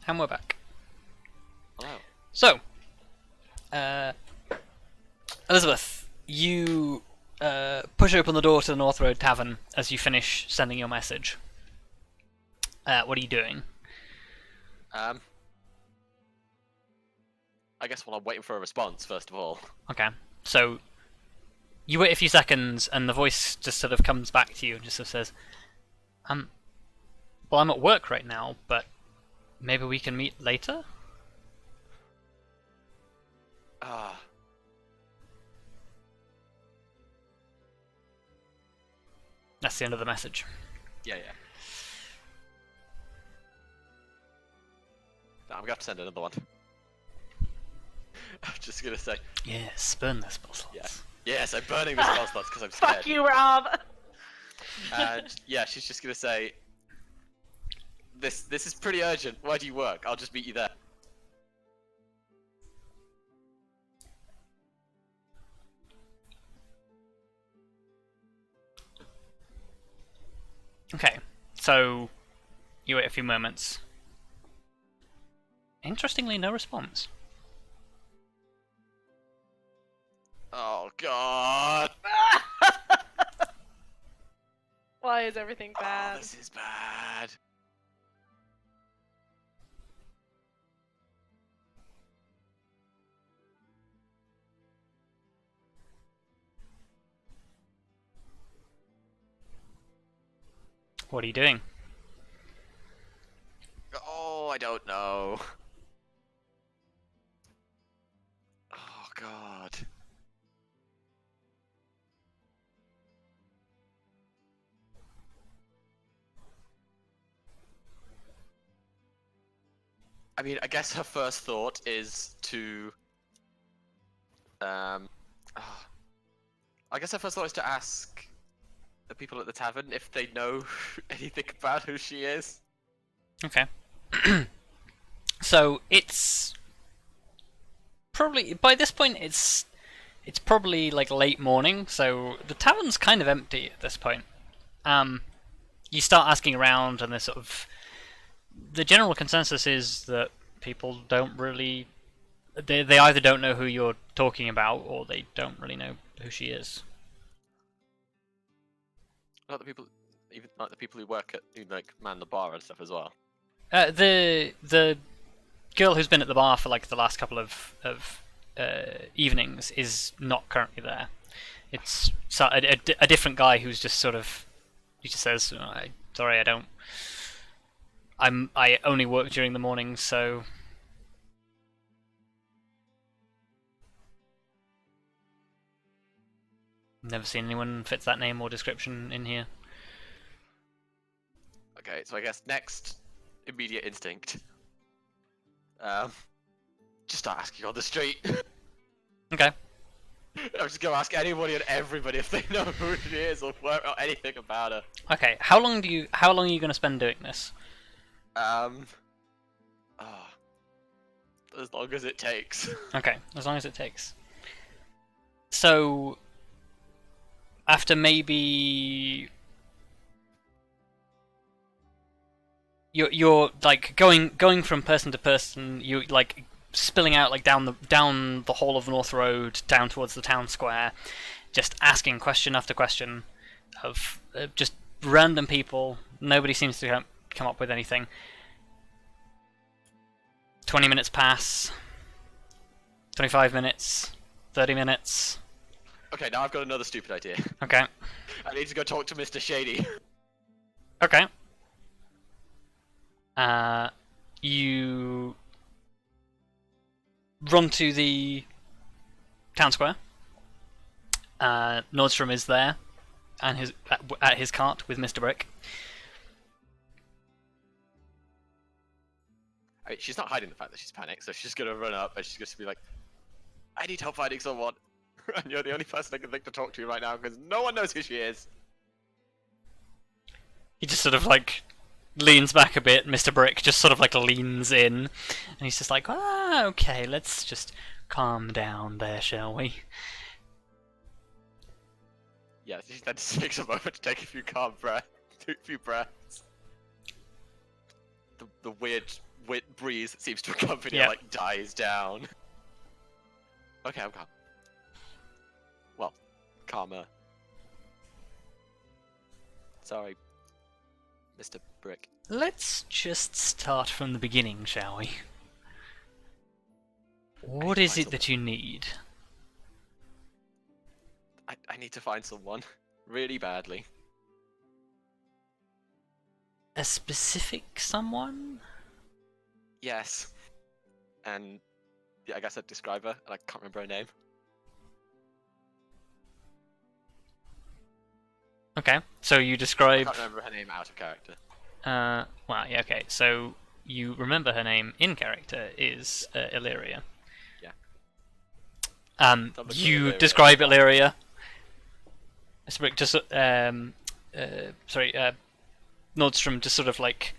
And we're back. Hello. So, Elizabeth, you push open the door to the North Road Tavern as you finish sending your message. What are you doing? I guess while I'm waiting for a response, first of all. Okay, so you wait a few seconds, and the voice just sort of comes back to you and just sort of says, well, I'm at work right now, but maybe we can meet later?" That's the end of the message. Yeah. No, I'm gonna have to send another one. I'm just gonna say. Yes, burn those spell slots. Yeah. Yes, I'm burning the spell slots because I'm scared. Fuck you, Rob! And yeah, she's just gonna say, This is pretty urgent. Where do you work? I'll just meet you there. Okay, so you wait a few moments. Interestingly, no response. Oh god. Why is everything bad? Oh, this is bad. What are you doing? Oh, I don't know. Oh god. I mean, I guess her first thought is to I guess her first thought is to ask the people at the tavern if they know anything about who she is. Okay. So it's probably by this point it's probably like late morning, so the tavern's kind of empty at this point. You start asking around, and the general consensus is that people don't really they either don't know who you're talking about, or they don't really know who she is. Not the people, even like the people who work at, who like man the bar and stuff as well. The girl who's been at the bar for like the last couple of evenings is not currently there. It's a different guy who's just sort of, he just says, "Sorry, I don't. I only work during the mornings, so." Never seen anyone fits that name or description in here. Okay, so I guess next immediate instinct. Just start asking on the street. Okay. I'm just gonna ask anybody and everybody if they know who she is or anything about her. Okay. How long are you going to spend doing this? As long as it takes. Okay, as long as it takes. So, after maybe you're like going from person to person, you like spilling out like down the whole of the North Road, down towards the town square, just asking question after question of just random people. Nobody seems to come up with anything. 20 minutes pass. 25 minutes. 30 minutes. Okay, now I've got another stupid idea. Okay. I need to go talk to Mr. Shady. Okay. You run to the town square. Nordstrom is there, and at his cart with Mr. Brick. I mean, she's not hiding the fact that she's panicked, so she's just gonna run up and she's gonna be like, "I need help finding someone, and you're the only person I can think to talk to right now because no one knows who she is." He just sort of like leans back a bit. Mr. Brick just sort of like leans in, and he's just like, okay, let's just calm down there, shall we?" Yeah, she then just takes a moment to take a few calm breaths, a few breaths. The weird breeze that seems to accompany Yeah. it, like, dies down. Okay, I'm calm. Well, calmer. Sorry, Mr. Brick. Let's just start from the beginning, shall we? What is it that you need? I need to find someone. Really badly. A specific someone? Yes. And yeah, I guess I'd describe her, and I can't remember her name. Okay, so you I describe... can't remember her name out of character. Well, yeah, okay, so you remember her name in character is Illyria. Yeah. You Illyria. describe Illyria. Just, Nordstrom just sort of like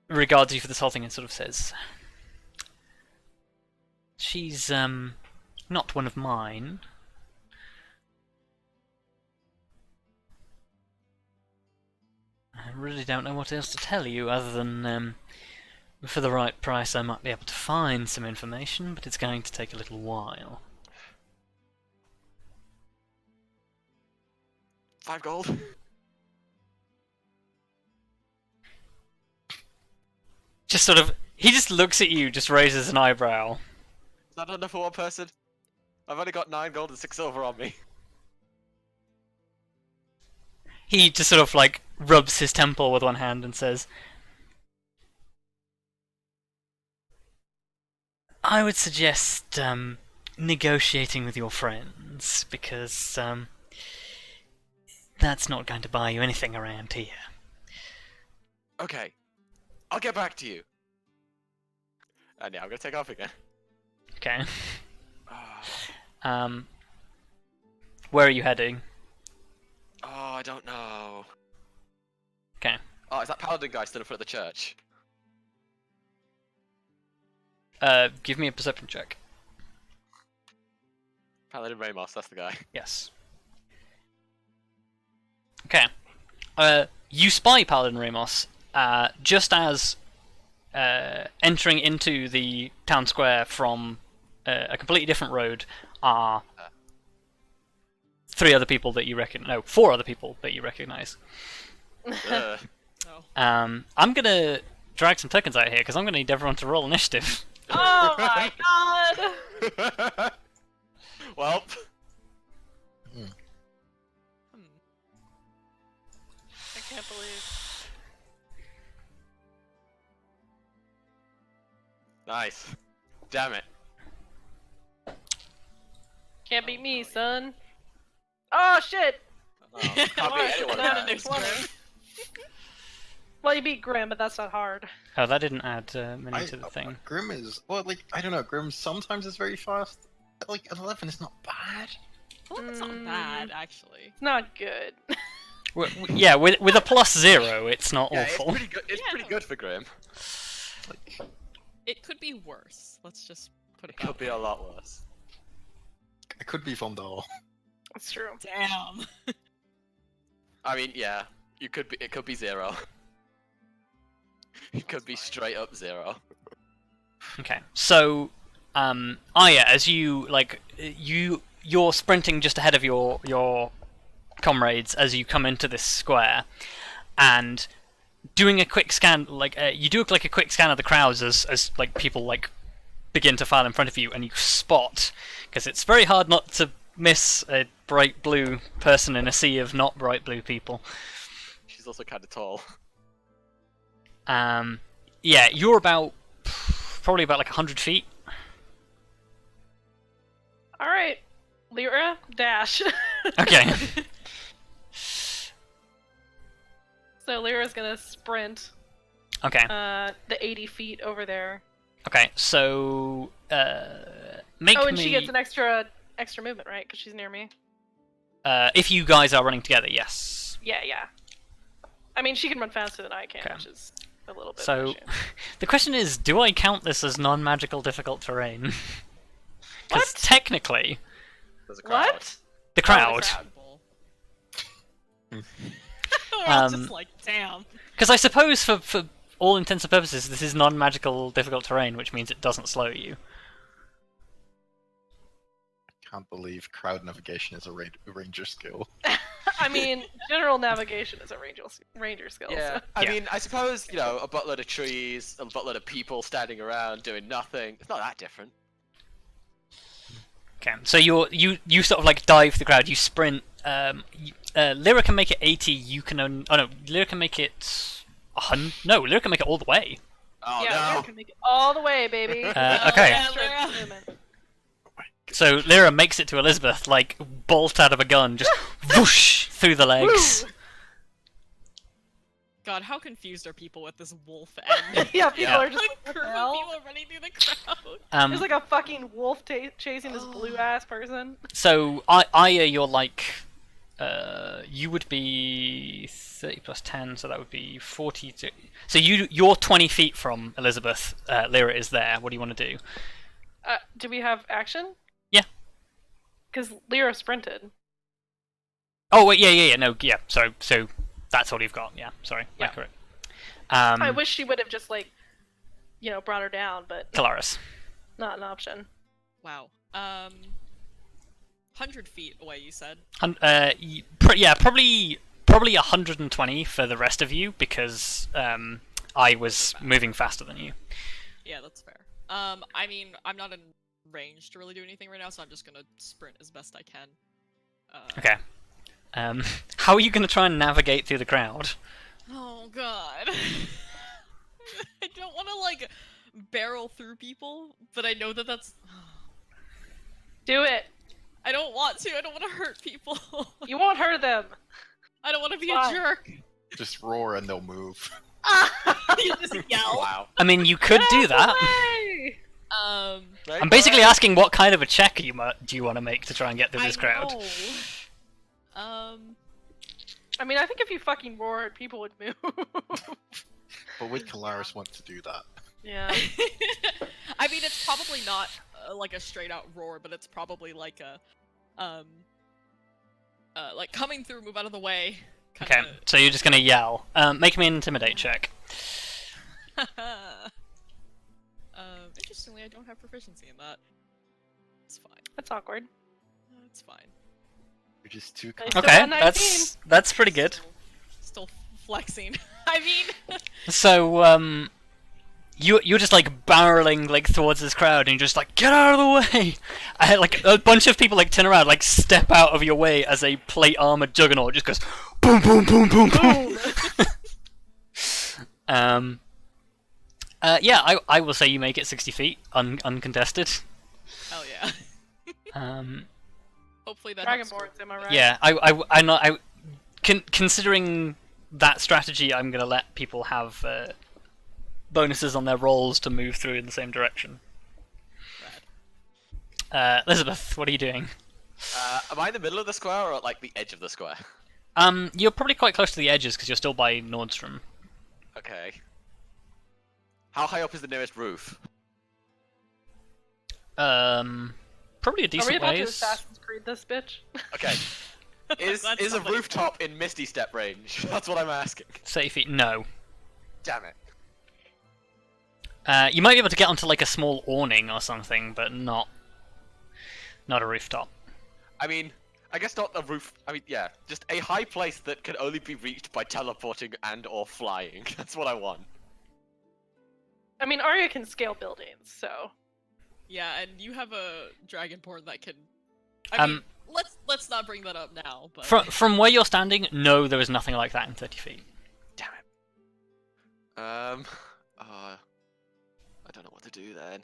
regards you for this whole thing and sort of says, she's not one of mine. I really don't know what else to tell you other than for the right price I might be able to find some information, but it's going to take a little while. 5 gold? Just sort of, he just looks at you, just raises an eyebrow. Is that enough for one person? I've only got 9 gold and 6 silver on me. He just sort of like rubs his temple with one hand and says, I would suggest negotiating with your friends, because that's not going to buy you anything around here. Okay. I'll get back to you. And yeah, I'm gonna take off again. Okay. Where are you heading? Oh, I don't know. Okay. Oh, is that paladin guy still in front of the church? Give me a perception check. Paladin Ramos, that's the guy. Yes. Okay. You spy Paladin Ramos just as entering into the town square from a completely different road are 3 other people that you recognize. No, 4 other people that you recognize. Ugh. I'm gonna drag some tokens out here because I'm gonna need everyone to roll initiative. Oh my god! Well, I can't believe. nice. Damn it. Can't beat me, son. Oh shit! Oh, can't beat anyone. Not man. an 20. Well, you beat Grim, but that's not hard. Oh, that didn't add many to the thing. Grim is, well, like, I don't know, Grim sometimes is very fast. Like, 11 is not bad. Well, that's not bad, actually. It's not good. Yeah, with a +0, it's not Yeah, awful. it's pretty good. It's Yeah. pretty good for Grim. Like, It could be worse. Let's just put it It could that be way. a lot worse. it could be Vondal. That's true. Damn. I mean, yeah, you could be. It could be 0. It could be straight up 0. Okay, so Arya, as you like, you're sprinting just ahead of your comrades as you come into this square, and doing a quick scan. Like you do like a quick scan of the crowds as like people like begin to file in front of you, and you spot, because it's very hard not to miss a bright blue person in a sea of not bright blue people. She's also kind of tall. Yeah, you're probably about like 100 feet. Alright. Lyra, dash. Okay. So Lyra's gonna sprint Okay. the 80 feet over there. Okay. So make Oh, and me. she gets an extra movement, right? Because she's near me. If you guys are running together, yes. Yeah, yeah. I mean, she can run faster than I can, Okay. which is a little bit of So an issue. the question is, do I count this as non-magical difficult terrain? Because What? technically, There's a crowd. What? the crowd. We're all Um, just like, damn. Because I suppose for all intents and purposes, this is non-magical difficult terrain, which means it doesn't slow you. Can't believe crowd navigation is a ranger skill. I mean, general navigation is a ranger skill. Yeah, So. I Yeah. mean, I suppose, you know, a buttload of trees, a buttload of people standing around doing nothing. It's not that different. Okay, so you sort of like dive through the crowd. You sprint. Lyra can make it 80. You can only. Oh no, Lyra can make it 100. No, Lyra can make it all the way. Oh Yeah, no! we can make it all the way, baby. Okay. Yeah, Stretch Lyra. movement. So Lyra makes it to Elizabeth, like bolt out of a gun, just whoosh through the legs. God, how confused are people with this wolf end? Yeah, people Yeah. are just Like like, what group the of hell? people running through the crowd. There's like a fucking wolf chasing this blue ass person. So Arya, you're like, you would be 30 plus 10, so that would be 40. So you're 20 feet from Elizabeth. Lyra is there. What do you want to do? Do we have action? Yeah. Because Lyra sprinted. Oh wait, yeah. No, yeah. So that's all you've got. Yeah. Sorry. Yeah. Accurate. I wish she would have just like, brought her down, but Kelariis. not an option. Wow. 100 feet away, you said. Yeah, probably 120 for the rest of you because I was moving faster than you. Yeah, that's fair. I mean, I'm not in range to really do anything right now, so I'm just gonna sprint as best I can. Okay. How are you going to try and navigate through the crowd? Oh god. I don't want to like barrel through people, but I know that that's. Do it. I don't want to. I don't want to hurt people. You won't hurt them. I don't want to be Fine. a jerk. Just roar and they'll move. You just yell. Wow. I mean, you could do that. Away! Right, I'm basically alright. asking what kind of a check do you want to make to try and get through this crowd? know. I mean, I think if you fucking roared, people would move. But would Kelariis want to do that? Yeah. I mean, it's probably not like a straight out roar, but it's probably like a, like coming through, move out of the way. Okay, so you're just going to yell. Make me an intimidate check. Interestingly, I don't have proficiency in that. It's fine. That's awkward. It's fine. You're just too Nice. confident. Okay, got 19. that's pretty good. Still flexing. I mean, So you're just like barreling like towards this crowd, and you're just like, get out of the way! Like a bunch of people like turn around, like step out of your way as a plate armored juggernaut just goes boom, boom, boom, boom, boom. Yeah, I will say you make it 60 feet uncontested. hell yeah. Hopefully that helps. Dragonborns, am I right? Yeah, considering that strategy, I'm gonna let people have bonuses on their rolls to move through in the same direction. Elizabeth, what are you doing? Am I in the middle of the square or at like the edge of the square? You're probably quite close to the edges because you're still by Nordstrom. Okay. How high up is the nearest roof? Probably a Are we decent about to ways. Assassin's Creed this bitch? Okay. Is Glad a somebody- rooftop in Misty Step range? That's what I'm asking. 30 feet, no. Damn it. You might be able to get onto like a small awning or something, but not a rooftop. I mean, I guess not a roof. I mean, yeah, just a high place that can only be reached by teleporting and or flying. That's what I want. I mean, Arya can scale buildings, so. Yeah, and you have a dragonborn that can. I mean, Um, let's not bring that up now. But From where you're standing, no, there is nothing like that in 30 feet. Damn it. I don't know what to do then.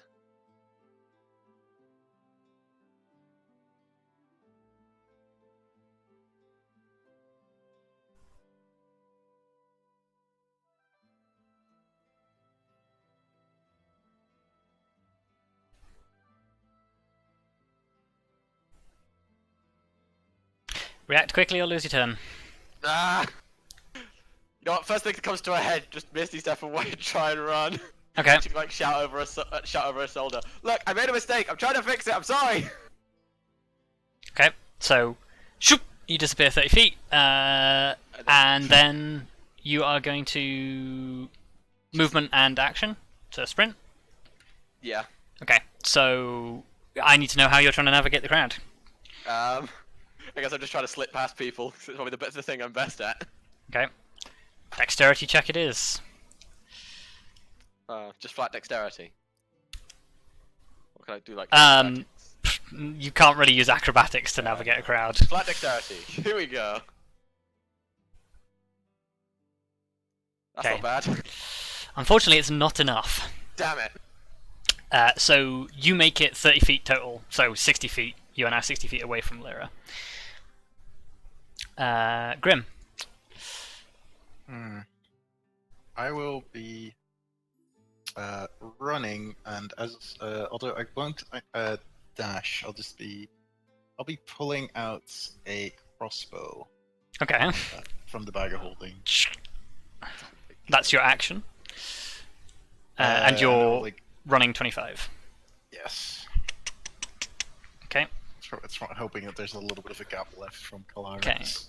React quickly or lose your turn. Ah! You know what? First thing that comes to my head, just Misty step away and try and run. Okay. She can like shout over her shoulder. Look, I made a mistake. I'm trying to fix it. I'm sorry. Okay. So, shoop, you disappear 30 feet, and then you are going to movement and action to sprint. Yeah. Okay, so I need to know how you're trying to navigate the crowd. I guess I'm just trying to slip past people. 'Cause it's probably the thing I'm best at. Okay, dexterity check it is. Just flat dexterity. What can I do, like Um, acrobatics? You can't really use acrobatics to navigate a crowd. Flat dexterity. Here we go. That's Okay. not bad. Unfortunately, it's not enough. Damn it. So you make it 30 feet total, so 60 feet. You are now 60 feet away from Lyra. Grim. I will be running, and as although I won't dash, I'll be pulling out a crossbow Okay, from the bag of holding. that's your action. And you're like, running 25. yes. Okay. It's hoping that there's a little bit of a gap left from Kelariis.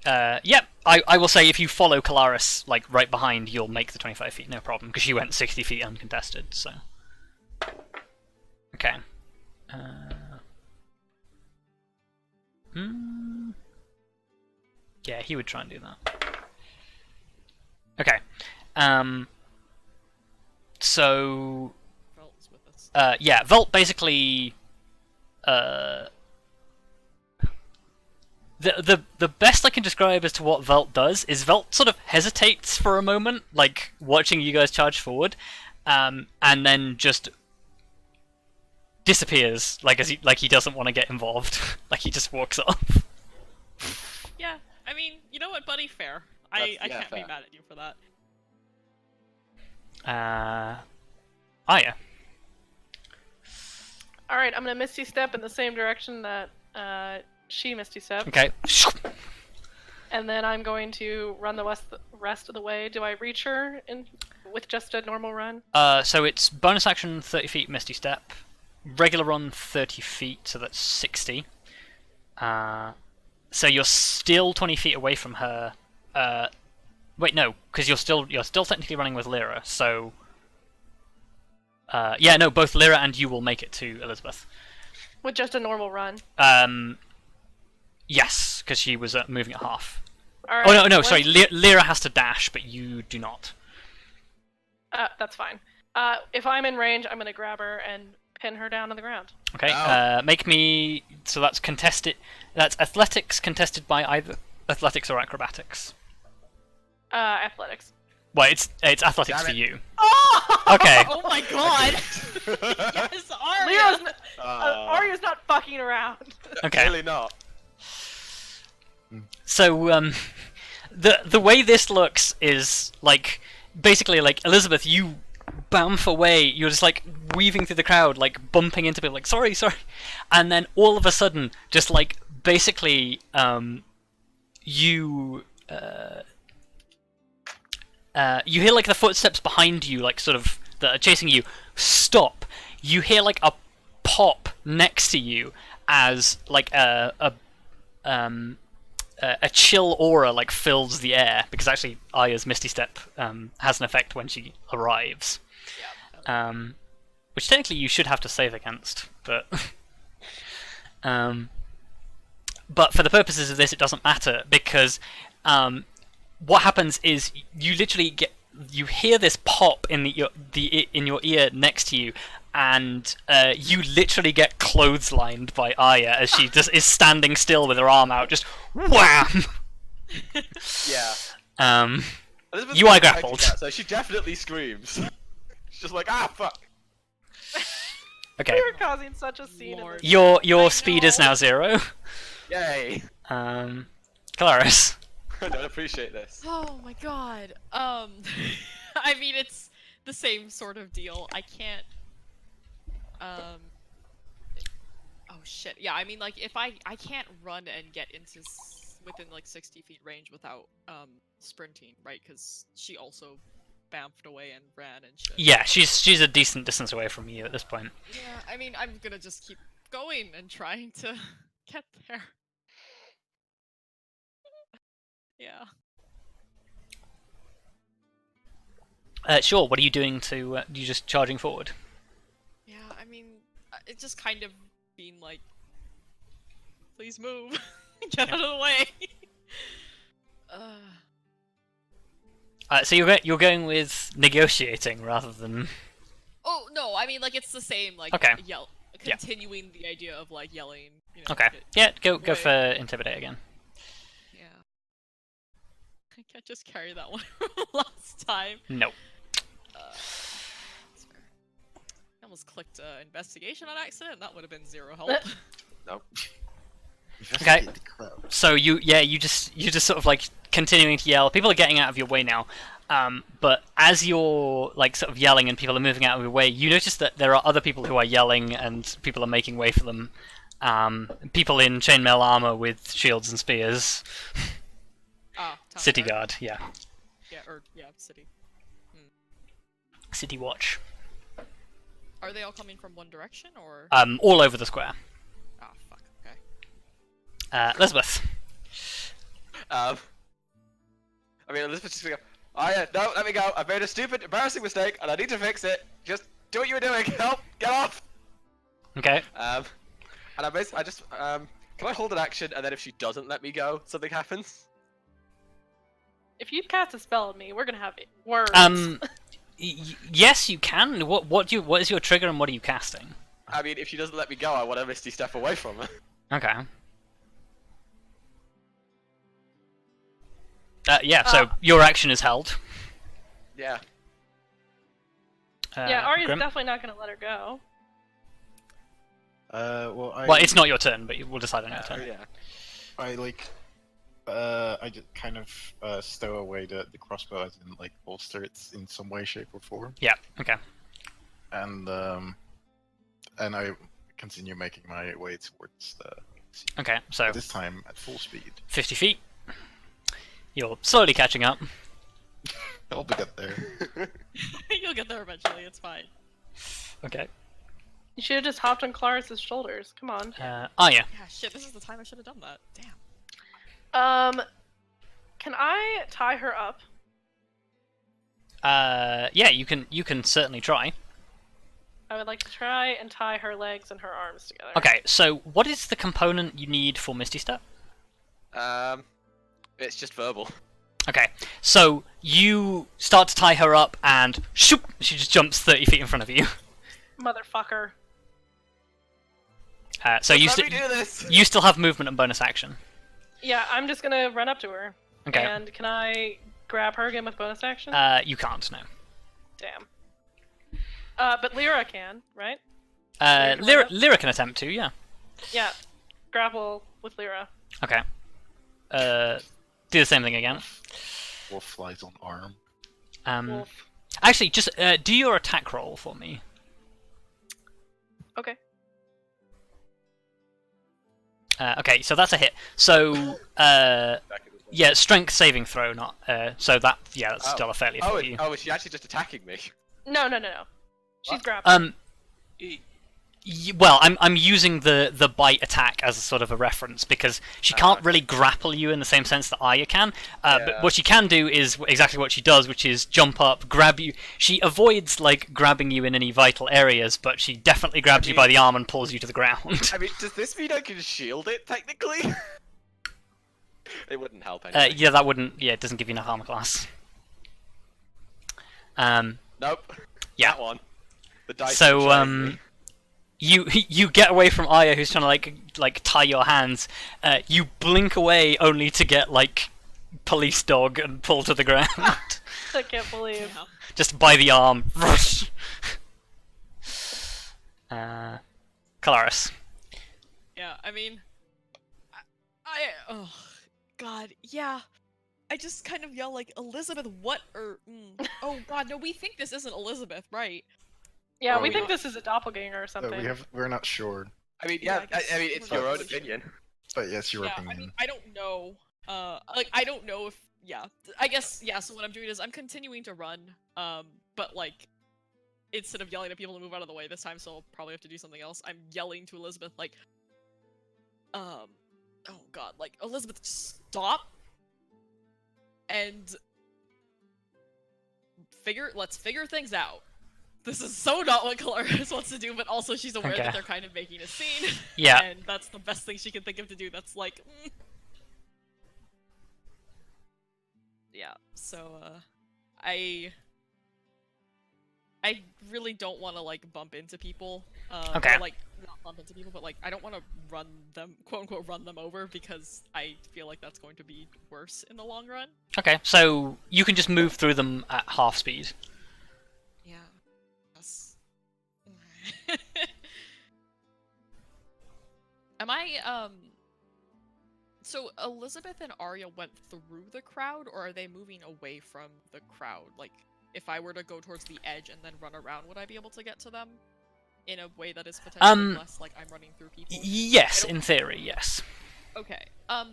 Okay. Yep, I will say if you follow Kelariis, like, right behind, you'll make the 25 feet, no problem, because she went 60 feet uncontested, so... Okay. Yeah, he would try and do that. Okay. So... Velt's with us. Yeah, Velt basically... The best I can describe as to what Velt does is Velt sort of hesitates for a moment, like watching you guys charge forward, and then just disappears, like he doesn't want to get involved, like he just walks off. Yeah, I mean, you know what, buddy? Fair. I Yeah, can't be fair. mad at you for that. Arya. All right, I'm gonna Misty Step in the same direction that she Misty Step, Okay. and then I'm going to run the rest of the way. Do I reach her with just a normal run? So it's bonus action 30 feet Misty Step, regular run 30 feet, so that's 60. So you're still 20 feet away from her. Wait, no, because you're still technically running with Lyra. So yeah, no, both Lyra and you will make it to Elizabeth. With just a normal run. Yes, because she was moving at half. All right. Oh no, sorry. Lyra has to dash, but you do not. That's fine. If I'm in range, I'm gonna grab her and pin her down on the ground. Okay. Ow. Make me. So that's contested. That's athletics contested by either athletics or acrobatics. Athletics. Well, it's athletics Damn for it. you. Oh! Okay. Oh my god! Yes, Arya! Arya's not fucking around. Okay. Really not. So the way this looks is like basically like Elizabeth, you bamf away. You're just like weaving through the crowd, like bumping into people, like sorry, and then all of a sudden, just like basically, you hear like the footsteps behind you, like sort of that are chasing you. Stop. You hear like a pop next to you as like a chill aura like fills the air, because actually Arya's Misty Step has an effect when she arrives, which technically you should have to save against, but but for the purposes of this it doesn't matter, because what happens is you literally you hear this pop in in your ear next to you, and you literally get clotheslined by Arya as she just is standing still with her arm out, just wham. Yeah. Elizabeth's You are not grappled. expecting that, so she definitely screams. She's just like, ah, fuck. Okay. You're causing such a scene. In Lord. this. Your I speed is know. now 0. Yay. Kelariis. I don't appreciate this. Oh my god. I mean, it's the same sort of deal. I can't. Oh shit. Yeah, I mean, like, if I can't run and get into within like 60 feet range without sprinting, right? Because she also bamfed away and ran and shit. Yeah, she's a decent distance away from you at this point. Yeah, I mean, I'm gonna just keep going and trying to get there. Yeah. Sure. What are you doing to? You just charging forward? Yeah, I mean, it's just kind of being like, please move, get out of the way. So you're going with negotiating rather than. Oh no, I mean like it's the same like Okay. continuing the idea of like yelling. You know, Okay. Yeah. Go away. for intimidate again. Yeah. I can't just carry that one from last time. No. That's fair. I almost clicked investigation on accident. That would have been 0 help. Nope. Investigate the crowd. So you just sort of like continuing to yell. People are getting out of your way now. But as you're like sort of yelling and people are moving out of your way, you notice that there are other people who are yelling and people are making way for them. People in chainmail armor with shields and spears. Town City guard, yeah. Yeah, city. City watch. Are they all coming from one direction or? All over the square. Ah, fuck. Okay. Elizabeth. I mean, Elizabeth's just gonna go, Arya, no, let me go. I've made a stupid, embarrassing mistake, and I need to fix it. Just do what you were doing. Help! Get off! Okay. And I just, can I hold an action, and then if she doesn't let me go, something happens? If you cast a spell on me, we're gonna have words. Yes, you can. What is your trigger and what are you casting? I mean, if she doesn't let me go, I want to Misty step away from her. Okay. Yeah. So your action is held. Yeah. Yeah, Arya's Grim? definitely not gonna let her go. Well, it's not your turn, but we'll decide on your turn. Yeah. I just kind of stow away the crossbow as in like bolster it in some way, shape, or form, Yeah. Okay. and I continue making my way towards the. Okay. So This time at full speed. 50 feet. You're slowly catching up. I'll get there. You'll get there eventually. It's fine. Okay. You should have just hopped on Kelariis' shoulders. Come on. Arya. Yeah, shit. This is the time I should have done that. Damn. Can I tie her up? Yeah, you can certainly try. I would like to try and tie her legs and her arms together. Okay, so what is the component you need for Misty Step? It's just verbal. Okay, so you start to tie her up and shoop, she just jumps 30 feet in front of you. Motherfucker. So you, Let me do this! you still have movement and bonus action. Yeah, I'm just gonna run up to her. Okay. And can I grab her again with bonus action? You can't, no. Damn. But Lyra can, right? Lyra can attempt to, yeah. Yeah. Grapple with Lyra. Okay. Do the same thing again. Wolf flies on arm. Wolf. Actually, just do your attack roll for me. Okay. Okay, so that's a hit. So, yeah, strength saving throw, not. So that's still a failure for you. Oh, is she actually just attacking me? No. She's grappling. Well, I'm using the bite attack as a sort of a reference because she can't really grapple you in the same sense that Arya can. But what she can do is exactly what she does, which is jump up, grab you. She avoids like grabbing you in any vital areas, but she definitely grabs you by the arm and pulls you to the ground. I mean, does this mean I can shield it technically? It wouldn't help anyway. Yeah, that wouldn't. Yeah, it doesn't give you enough armor class. Nope. Yeah. That one. The dice. So You get away from Arya, who's trying to like tie your hands. You blink away, only to get like police dog and pull to the ground. I can't believe. Yeah. Just by the arm. Kelariis. Yeah, I mean, oh god, yeah. I just kind of yell like, Elizabeth, what? Oh god, no, we think this isn't Elizabeth, right? Yeah, Well, we we- think this is a doppelganger or something. We're not sure, I mean, Yeah, yeah. I I mean, guess it's we're your not own really sure. opinion. but yes, your Yeah, opinion. I mean, I don't know. Like, I don't know if, yeah. I guess, yeah, so what I'm doing is I'm continuing to run, but, like, instead of yelling at people to move out of the way this time, so I'll probably have to do something else, I'm yelling to Elizabeth, like, oh god, like, Elizabeth, stop! And let's figure things out. This is so not what Kelariis wants to do, but also she's aware Okay. that they're kind of making a scene. Yeah. And that's the best thing she can think of to do. That's like, yeah. So, I really don't want to like bump into people. Okay. Or, like not bump into people, but like I don't want to run them, quote unquote, run them over because I feel like that's going to be worse in the long run. Okay, so you can just move through them at half speed. Yeah. That's... Am I So Elizabeth and Arya went through the crowd, or are they moving away from the crowd? Like, if I were to go towards the edge and then run around, would I be able to get to them in a way that is potentially less like I'm running through people? Yes, in theory, yes. Okay.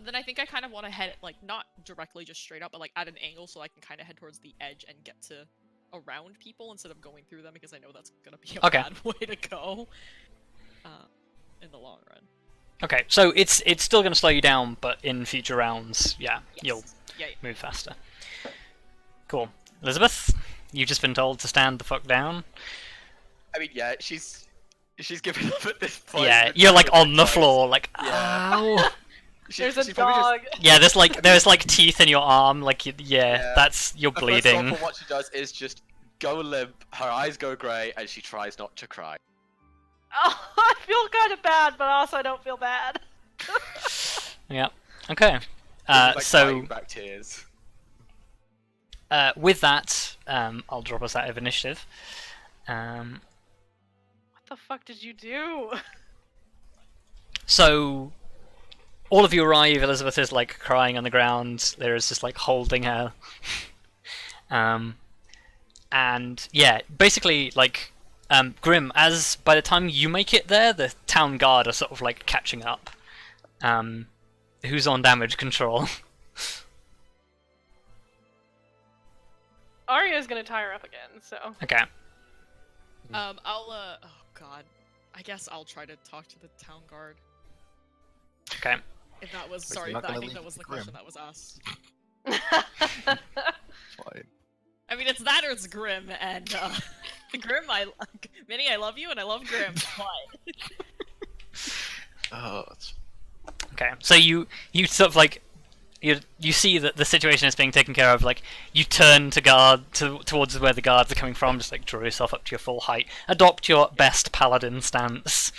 Then I think I kind of want to head, like, not directly just straight up, but like at an angle so I can kind of head towards the edge and get to around people instead of going through them, because I know that's gonna be a Okay. bad way to go in the long run. Okay, so it's still going to slow you down, but in future rounds, yeah, Yes. you'll Yeah. move faster. Cool. Elizabeth, you've just been told to stand the fuck down. I mean, yeah, she's giving up at this point. Yeah, you're like on the Times. floor, like, Yeah. ow. There's a She probably dog. Yeah, there's like teeth in your arm, like, yeah, Yeah. that's, you're Her first bleeding. thought for what she does is just go limp, her eyes go grey, and she tries not to cry. Oh, I feel kind of bad, but also I don't feel bad. Yeah, okay. Like So, fighting back tears. with that, I'll drop us out of initiative. What the fuck did you do? So, all of you arrive. Elizabeth is like crying on the ground. There is just like holding her. And yeah, basically like Grim. As by the time you make it there, the town guard are sort of like catching up. Who's on damage control? Arya's gonna tie her up again, so. Okay. I'll oh god. I guess I'll try to talk to the town guard. Okay. If that was But sorry, you're not I gonna think leave that was the Grim. question that was asked. Fine. I mean, it's that or it's Grim, and Grim, Minnie, I love you, and I love Grim. But Oh, it's... Okay. So you sort of like you see that the situation is being taken care of. Like you turn to towards where the guards are coming from. Just like draw yourself up to your full height. Adopt your best paladin stance,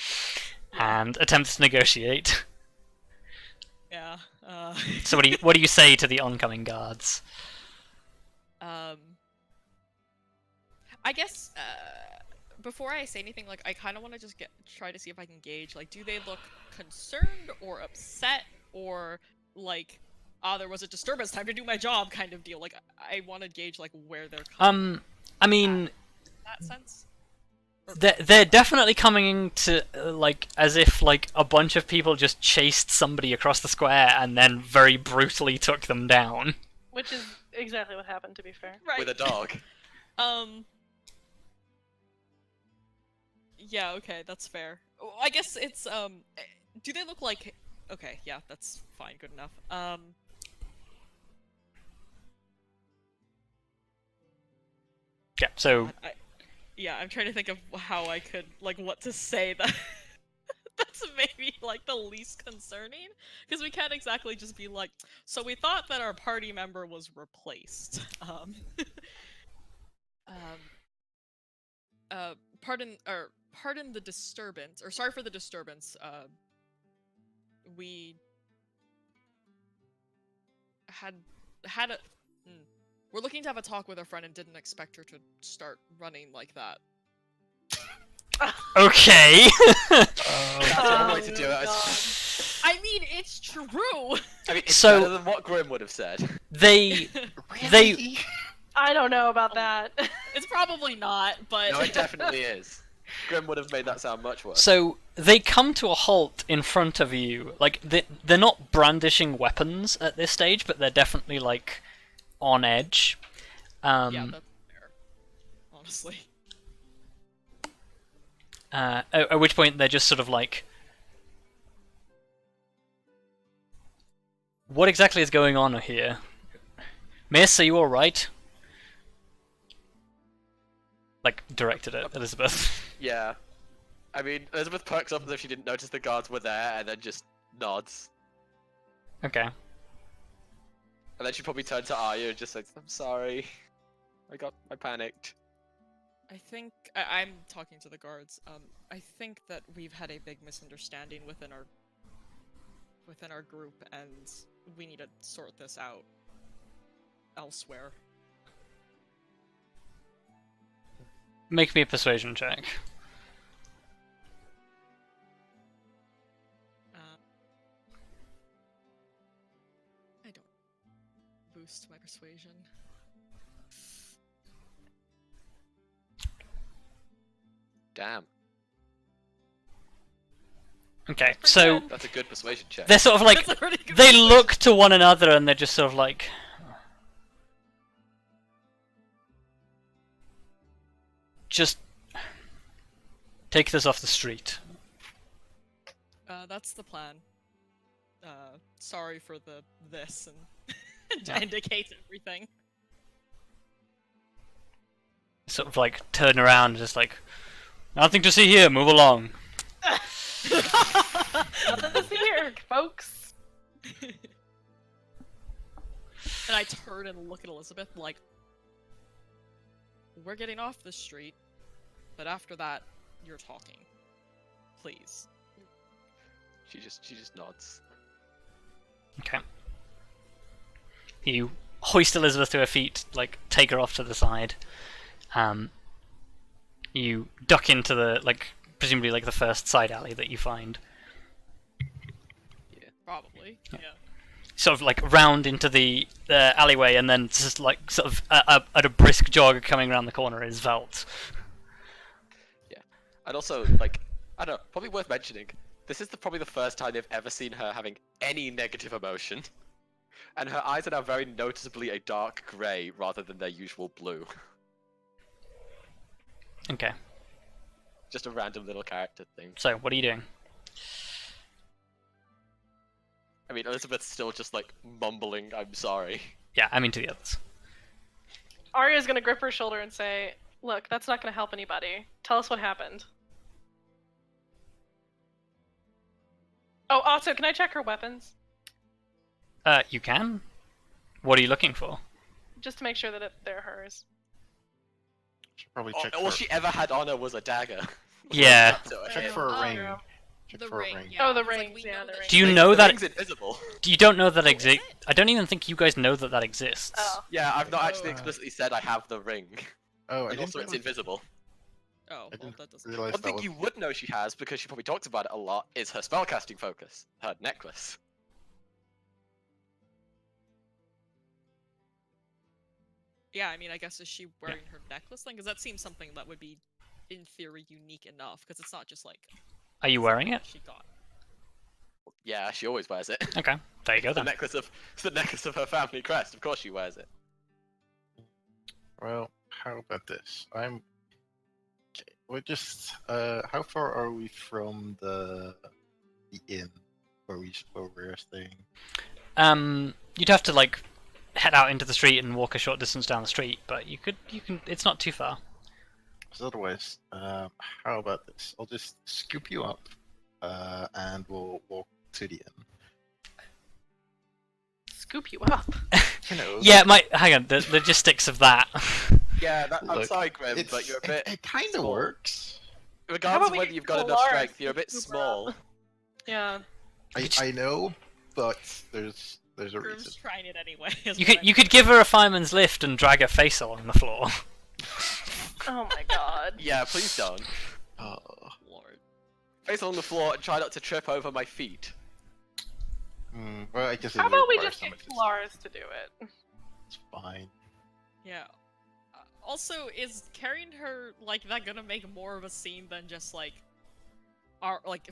and attempt to negotiate. yeah. So what do you say to the oncoming guards? I guess before I say anything, like I kind of want to just try to see if I can gauge. Like, do they look concerned or upset or like, there was a disturbance, time to do my job, kind of deal. Like, I want to gauge like where they're coming. I mean, in that sense. they're definitely coming to like as if like a bunch of people just chased somebody across the square and then very brutally took them down. Which is exactly what happened, to be fair. Right. With a dog. Yeah, okay, that's fair. Oh, I guess it's, do they look like... Okay, yeah, that's fine, good enough. Yeah, so... Yeah, I'm trying to think of how I could, like, what to say that... That's maybe, like, the least concerning, because we can't exactly just be like, so we thought that our party member was replaced. Pardon the disturbance, or sorry for the disturbance. We had a. We're looking to have a talk with our friend and didn't expect her to start running like that. Okay. That's one way to do it. I mean, it's true. I mean, it's So- better than what Grim would have said. they Really? I don't know about that. It's probably not, but No, it definitely is. Grim would have made that sound much worse. So they come to a halt in front of you. Like they're not brandishing weapons at this stage, but they're definitely like on edge. yeah, that's fair. Honestly. At which point they're just sort of like, what exactly is going on here? Miss, are you all right? like directed at Elizabeth. Yeah. I mean, Elizabeth perks up as if she didn't notice the guards were there, and then just nods. Okay. And then she probably turned to Arya and just said, "I'm sorry. I panicked." I think I'm talking to the guards. I think that we've had a big misunderstanding within our group, and we need to sort this out elsewhere. Make me a persuasion check. I don't boost my persuasion. Damn. Okay, so That's a good persuasion check. they're sort of like That's a pretty good they persuasion. look to one another and they're just sort of like, just take this off the street. That's the plan. Sorry for this and Yeah. indicate everything. Sort of like turn around, and just like, nothing to see here. Move along. Nothing to see here, folks. And I turn and look at Elizabeth like, we're getting off the street, but after that, you're talking. Please. She just nods. Okay. You hoist Elizabeth to her feet, like take her off to the side. You duck into the presumably the first side alley that you find. Probably. Yeah. Sort of like round into the alleyway, and then just like sort of at a brisk jog coming around the corner is Velt. And also, I don't know, probably worth mentioning, this is probably the first time they've ever seen her having any negative emotion. And her eyes are now very noticeably a dark grey rather than their usual blue. Okay. Just a random little character thing. So what are you doing? I mean, Elizabeth's still just mumbling, "I'm sorry." Yeah, I mean to the others. Arya's gonna grip her shoulder and say, "Look, that's not gonna help anybody. Tell us what happened." Oh, also, can I check her weapons? You can. What are you looking for? Just to make sure that they're hers. Should probably Oh, check all for, she ever had on her was a dagger. Yeah. So, check yeah. for a Oh, ring. yeah. Check The for ring, a ring. yeah. Oh, the It's like, rings, we yeah, know the that rings. Do you The- know the that? ring's invisible. You don't know that Oh, is exists. it? I don't even think you guys know that exists. Oh. Yeah, I've not actually Oh. explicitly said I have the ring. Oh, I And didn't also, it's realize, invisible. Oh, I well, didn't that doesn't. realize One that thing was... you would know she has, because she probably talks about it a lot, is her spellcasting focus. Her necklace. Yeah, I mean, I guess is she wearing her necklace then? Because that seems something that would be, in theory, unique enough. Because it's not just like Are you wearing it? she got. Yeah, she always wears it. Okay, there you go It's then. the necklace of her family crest. Of course she wears it. Well, how about this? Okay, we're just... how far are we from the inn where we're staying? You'd have to head out into the street and walk a short distance down the street, but you can. It's not too far. So otherwise, how about this? I'll just scoop you up, and we'll walk to the inn. Scoop you up. You know, Yeah, hang on. The logistics of that. Yeah, I'm Look, sorry, Grim, it's, but you're a bit. it kind of small. works. Regardless of we whether get you've got enough Kelariis strength, you're a to bit scoop her small. up? Yeah. I know, but there's a Grim's reason. trying it anyway. is You what could give her a fireman's lift and drag her face along the floor. Oh my god. Yeah, please don't. Oh, Lord. Face on the floor and try not to trip over my feet. well, I guess How it about we requires just get some assistance. Kelariis to do it? It's fine. Yeah. Also, is carrying her like that gonna make more of a scene than just like,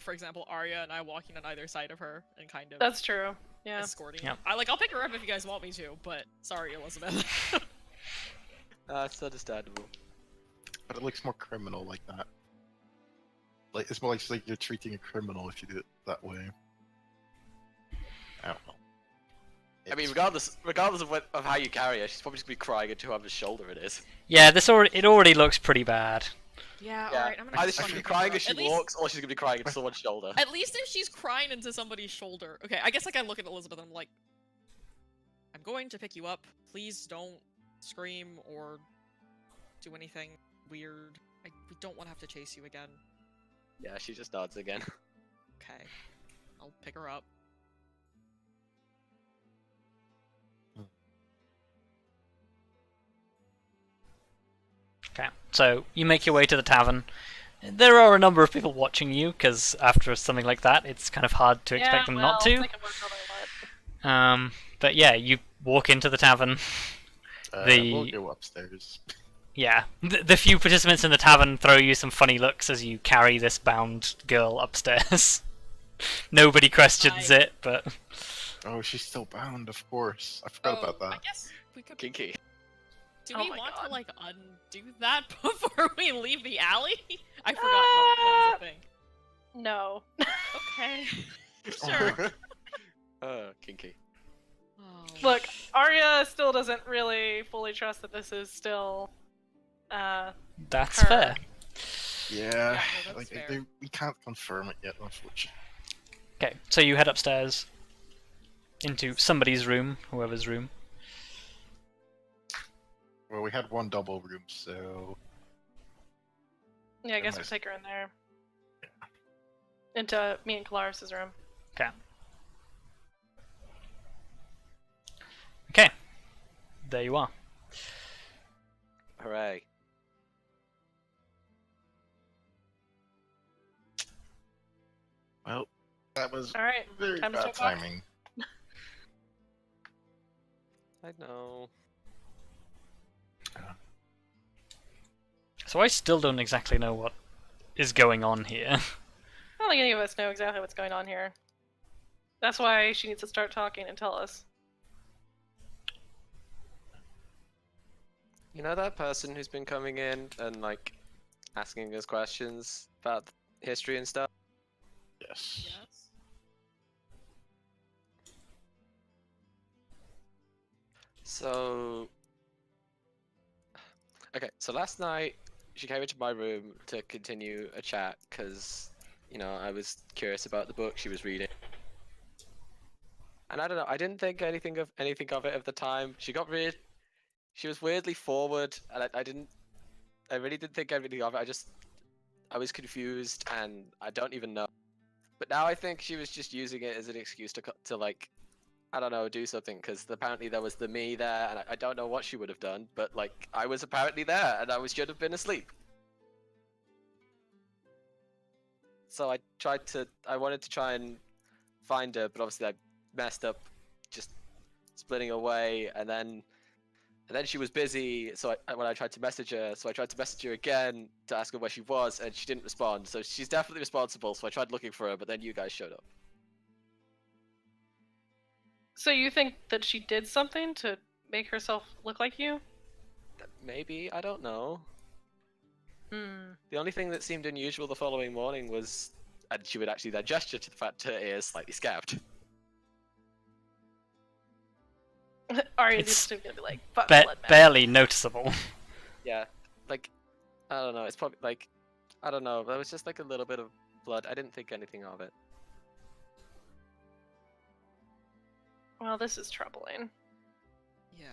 for example, Arya and I walking on either side of her and kind of That's true. Yeah. escorting? Yeah. I'll pick her up if you guys want me to, but sorry, Elizabeth. That's understandable. But it looks more criminal like that. Like it's more like you're treating a criminal if you do it that way. I don't know. I mean, regardless of how you carry her, she's probably just gonna be crying into whoever's shoulder it is. Yeah, it already looks pretty bad. Yeah, Yeah. alright, I'm gonna Either just she's gonna fucking be pick her crying up. as she At least- walks, or she's gonna be crying into someone's shoulder. At least if she's crying into somebody's shoulder. Okay, I guess I can look at Elizabeth and I'm like, I'm going to pick you up. Please don't scream or do anything weird. We don't want to have to chase you again. Yeah, she just nods again. Okay. I'll pick her up. Okay, so you make your way to the tavern. There are a number of people watching you, because after something like that, it's kind of hard to expect them not to. They can work all they want. But yeah, you walk into the tavern. We'll go upstairs. Yeah, the few participants in the tavern throw you some funny looks as you carry this bound girl upstairs. Nobody questions it, but... Oh, she's still bound, of course. I forgot about I that. guess we could. Kinky. Do Oh we my want God. to like undo that before we leave the alley? I forgot that was a thing. No. Okay. Sure. Kinky. Oh. Look, Arya still doesn't really fully trust that this is still. That's Her. fair. Yeah, no, that's like fair. we can't confirm it yet, unfortunately. Okay, so you head upstairs into somebody's room, whoever's room. Well, we had one double room, so Yeah, I guess we'll Nice. take her in there. Into me and Kelariis' room. Okay, there you are. Hooray. well, that was All right. very time to bad step up. timing. I know. So I still don't exactly know what is going on here. I don't think any of us know exactly what's going on here. That's why she needs to start talking and tell us. You know that person who's been coming in and like asking us questions about history and stuff? Yes. Yes. So okay, so last night she came into my room to continue a chat because, you know, I was curious about the book she was reading. And I don't know, I didn't think anything of it at the time. She was weirdly forward, and I really didn't think anything of it. I was confused, and I don't even know. But now I think she was just using it as an excuse to like, I don't know, do something, because apparently there was the me there, and I don't know what she would have done, but like, I was apparently there, and should have been asleep. So I wanted to try and find her, but obviously I messed up, just splitting away, and then she was busy, so when I tried to message her, I tried to message her again to ask her where she was, and she didn't respond, so she's definitely responsible, so I tried looking for her, but then you guys showed up. So you think that she did something to make herself look like you? Maybe, I don't know. Hmm. The only thing that seemed unusual the following morning was, and she would actually then gesture to the fact her ears slightly scabbed. Arya's It's just gonna be like, fuck blood magic. Barely noticeable. Yeah, like, I don't know, it's probably like, I don't know, there was just like a little bit of blood. I didn't think anything of it. Well, this is troubling. Yeah.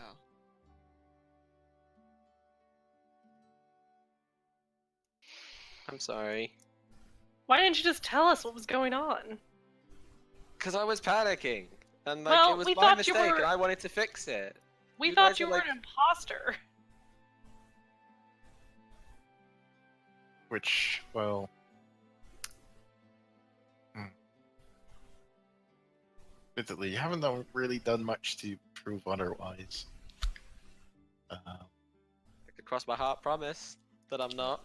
I'm sorry. Why didn't you just tell us what was going on? Because I was panicking. And like, Well, it was we my thought you mistake, were- and I wanted to fix it. We You thought guys you are were like- an imposter. Which, well, admittedly, you haven't really done much to prove otherwise. I could cross my heart, promise that I'm not.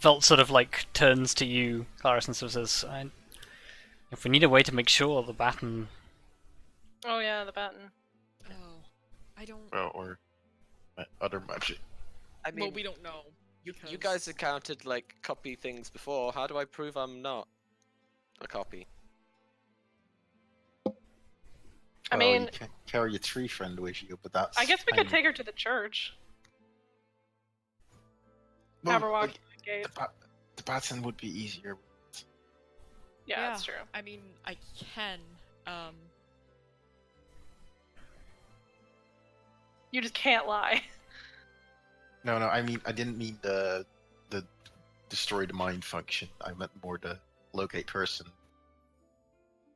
Velt sort of like turns to you, Clarice, and sort of says, if we need a way to make sure the baton... Oh yeah, the baton. Oh. I don't. Well, or other magic. I mean, Well, we don't know. You because- guys encountered like copy things before. How do I prove I'm not a copy? I Well, mean, you can carry a tree friend with you, but that's. I guess we could kind take her to the church. of- Have her well, walk like, through the gate. the baton would be easier. Yeah, that's true. I mean, I can. You just can't lie. No, I mean, I didn't mean the destroy the mind function. I meant more the locate person.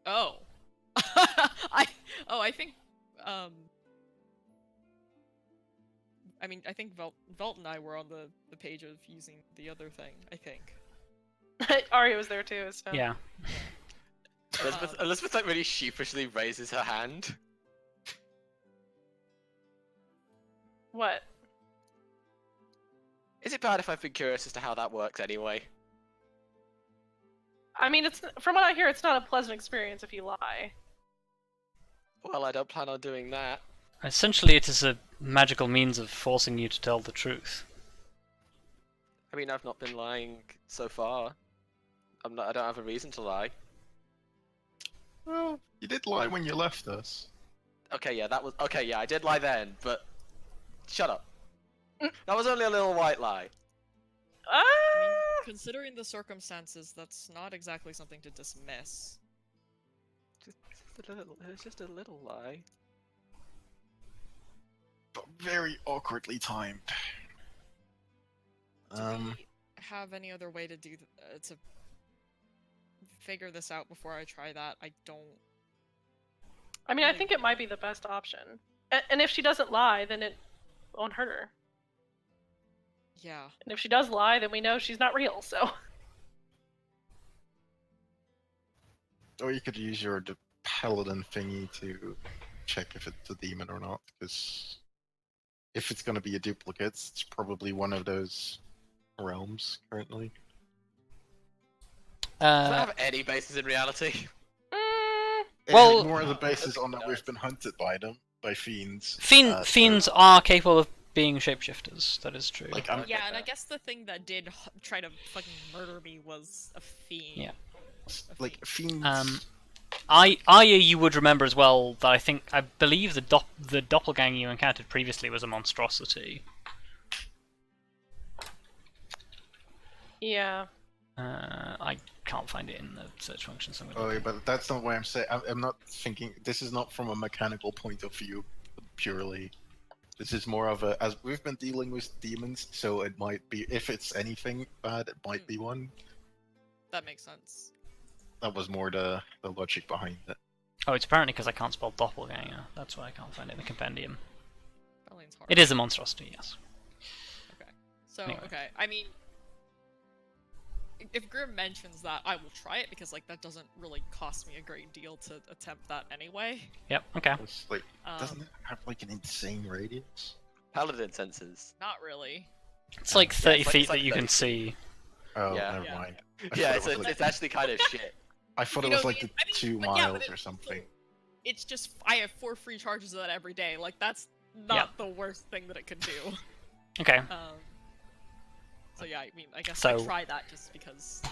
Oh. I think. I mean, I think Velt and I were on the page of using the other thing. I think. Arya was there too, so. Yeah. Elizabeth like really sheepishly raises her hand. What? Is it bad if I've been curious as to how that works anyway? I mean, it's from what I hear, it's not a pleasant experience if you lie. Well, I don't plan on doing that. Essentially, it is a magical means of forcing you to tell the truth. I mean, I've not been lying so far. I don't have a reason to lie. Well, you did lie when you left us. Okay, yeah, I did lie then, but shut up. That was only a little white lie. I mean, Ah! considering the circumstances, that's not exactly something to dismiss. It was just a little lie. But very awkwardly timed. Do we have any other way to to figure this out before I try that? I don't. I mean, I think it might be the best option. And if she doesn't lie, then it won't hurt her. Yeah. And if she does lie, then we know she's not real, so. Or you could use your paladin thingy to check if it's a demon or not, because if it's going to be a duplicate, it's probably one of those realms currently. Does that have any basis in reality? Well- It's more of the basis on that we've been hunted by them, by fiends. Fiends are capable of being shapeshifters. That is true. Like, Yeah, and I guess the thing that did try to fucking murder me was a fiend. Yeah. like fiends. Arya, you would remember as well that I believe the doppelganger you encountered previously was a monstrosity. Yeah. I can't find it in the search function, so I'm Oh, gonna yeah, but that's not what I'm saying. I'm not thinking. This is not from a mechanical point of view, purely. This is more of as we've been dealing with demons, so it might be, if it's anything bad, it might be one. That makes sense. That was more the logic behind it. Oh, it's apparently because I can't spell doppelganger. That's why I can't find it in the compendium. Spelling's hard. It is a monstrosity, yes. Okay. So, Anyway. okay. I mean, if Grim mentions that, I will try it because, like, that doesn't really cost me a great deal to attempt that anyway. Yep. Okay. It's like, doesn't Um, it have like an insane radius? Paladin senses. Not really. It's like 30 it's like- feet it's like that you 30 can see. Oh, Yeah. never Yeah. mind. Yeah, thought it was it's actually kind of shit. I thought You it was know, like the I mean, 2 but yeah, but miles it- or something. It's just I have 4 free charges of that every day. Like that's not the worst thing that it could do. Okay. So yeah, I mean, I guess So- I try that just because.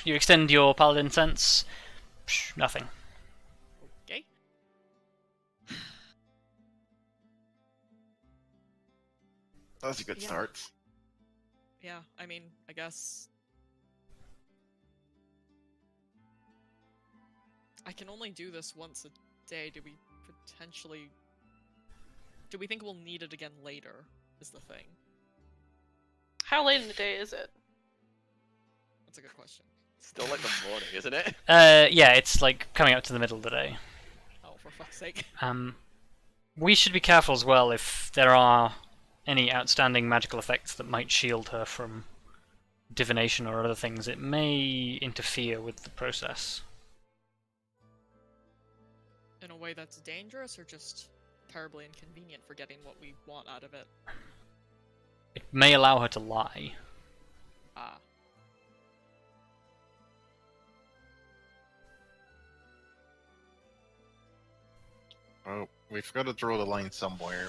You extend your paladin sense. Nothing. Okay. That's a good Yeah. start. Yeah, I mean, I guess. I can only do this once a day. Do we potentially. Do we think we'll need it again later? Is the thing. How late in the day is it? That's a good question. Still like the morning, isn't it? Yeah, it's like coming up to the middle of the day. Oh, for fuck's sake. We should be careful as well if there are any outstanding magical effects that might shield her from divination or other things. It may interfere with the process. In a way that's dangerous or just terribly inconvenient for getting what we want out of it? It may allow her to lie. Ah. Oh, we've got to draw the line somewhere.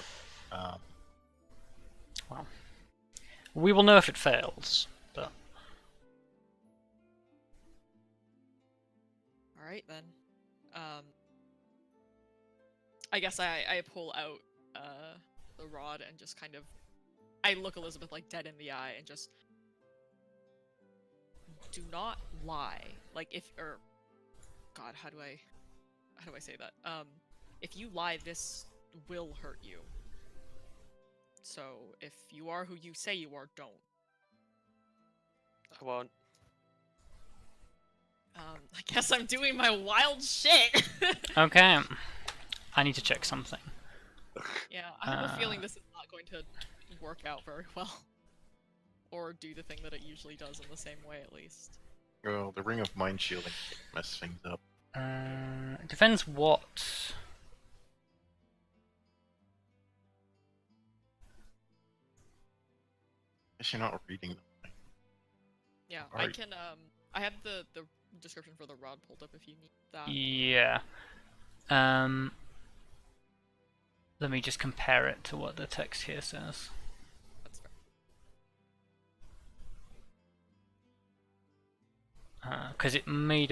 We will know if it fails. But All right then. I guess I pull out the rod and just kind of I look Elizabeth like dead in the eye and just do not lie. Like God, how do I say that? If you lie, this will hurt you. So if you are who you say you are, don't. I won't. I guess I'm doing my wild shit. okay, I need to check something. Yeah, I have a feeling this is not going to work out very well. Or do the thing that it usually does in the same way, at least. Well, the ring of mind shielding mess things up. It depends what. Guess you're not reading them. Yeah, I Alright. can, I have the description for the rod pulled up if you need that. Yeah. Let me just compare it to what the text here says. That's fair. Because it may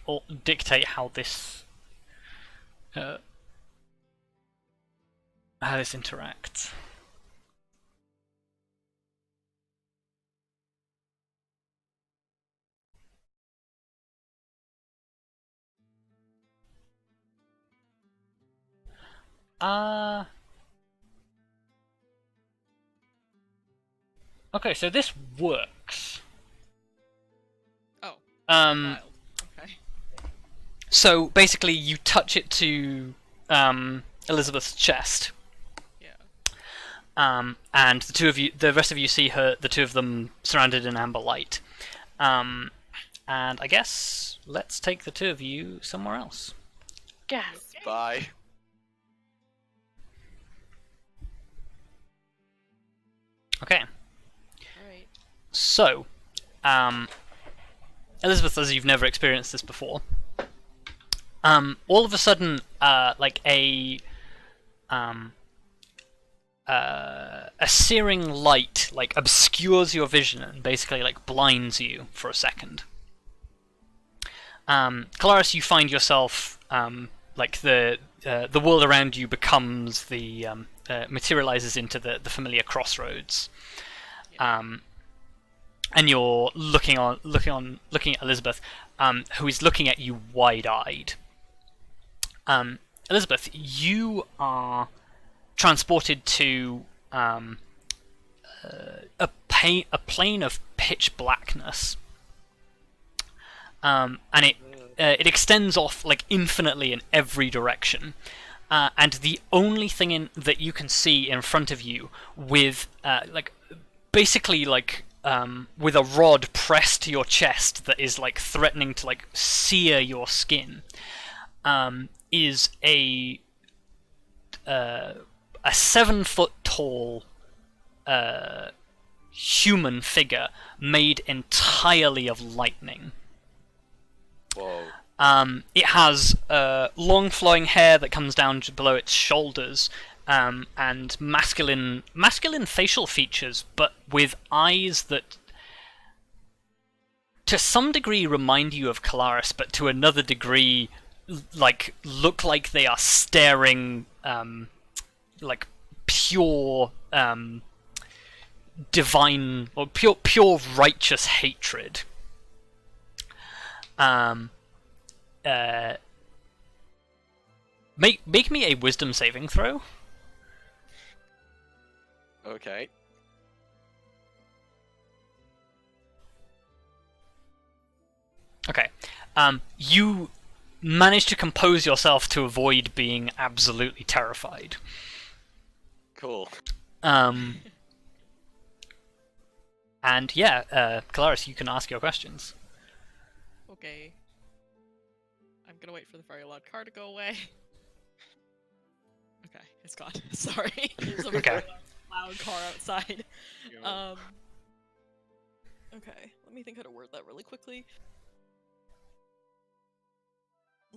or dictate how this interacts. Okay, so this works. Oh, Um, wild. Okay. so basically you touch it to Elizabeth's chest. Yeah. And the rest of you see the two of them surrounded in amber light. And I guess let's take the two of you somewhere else. Yes. Bye. Okay. Alright. So, Elizabeth, as you've never experienced this before, all of a sudden, like a searing light like obscures your vision and basically like blinds you for a second. Kelariis, you find yourself like the world around you becomes materializes into the familiar crossroads. And you're looking at Elizabeth, who is looking at you wide-eyed. Elizabeth, you are transported to a plane of pitch blackness, and it extends off like infinitely in every direction. And the only thing that you can see in front of you, with basically with a rod pressed to your chest that is like threatening to like sear your skin, is a 7-foot tall human figure made entirely of lightning. Whoa. It has long flowing hair that comes down below its shoulders, and masculine facial features, but with eyes that to some degree remind you of Kelariis, but to another degree like look like they are staring like pure divine or pure righteous hatred. Make me a wisdom saving throw. Okay. Okay. You manage to compose yourself to avoid being absolutely terrified. Cool. And yeah, Kelariis, you can ask your questions. Okay. I'm gonna wait for the very loud car to go away. Okay, it's gone. Sorry. There's a very Okay. loud car outside. Yeah. Okay, let me think how to word that really quickly. I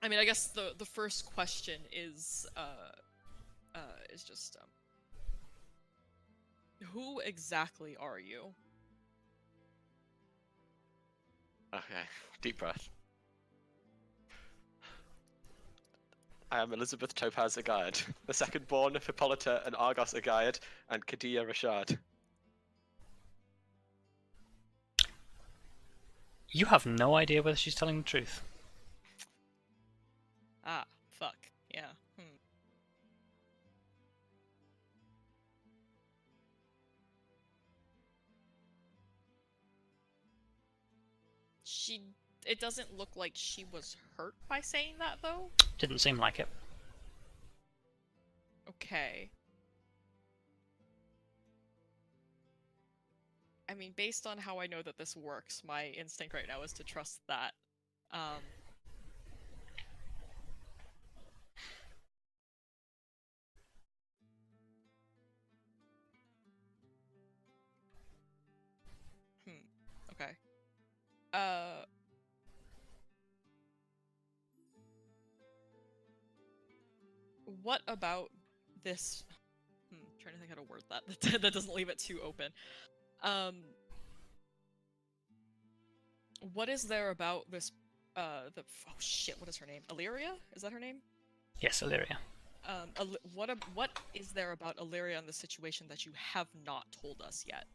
mean, I guess the first question is just Who exactly are you? Okay, deep breath. I am Elizabeth Topaz Agiad, the second born of Hippolyta and Argos Agiad and Kadia Rashad. You have no idea whether she's telling the truth. Ah, fuck. Yeah. It doesn't look like she was hurt by saying that, though? Didn't seem like it. Okay. I mean, based on how I know that this works, my instinct right now is to trust that. Okay. What about this? Trying to think how to word that. That doesn't leave it too open. What is there about this? Oh shit! What is her name? Illyria? Is that her name? Yes, Illyria. What is there about Illyria in the situation that you have not told us yet?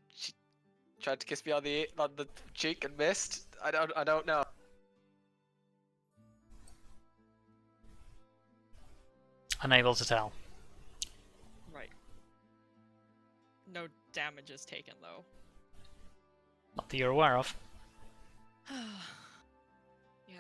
She tried to kiss me on the cheek and missed. I don't know. Unable to tell. Right. No damage is taken, though. Not that you're aware of. Yeah.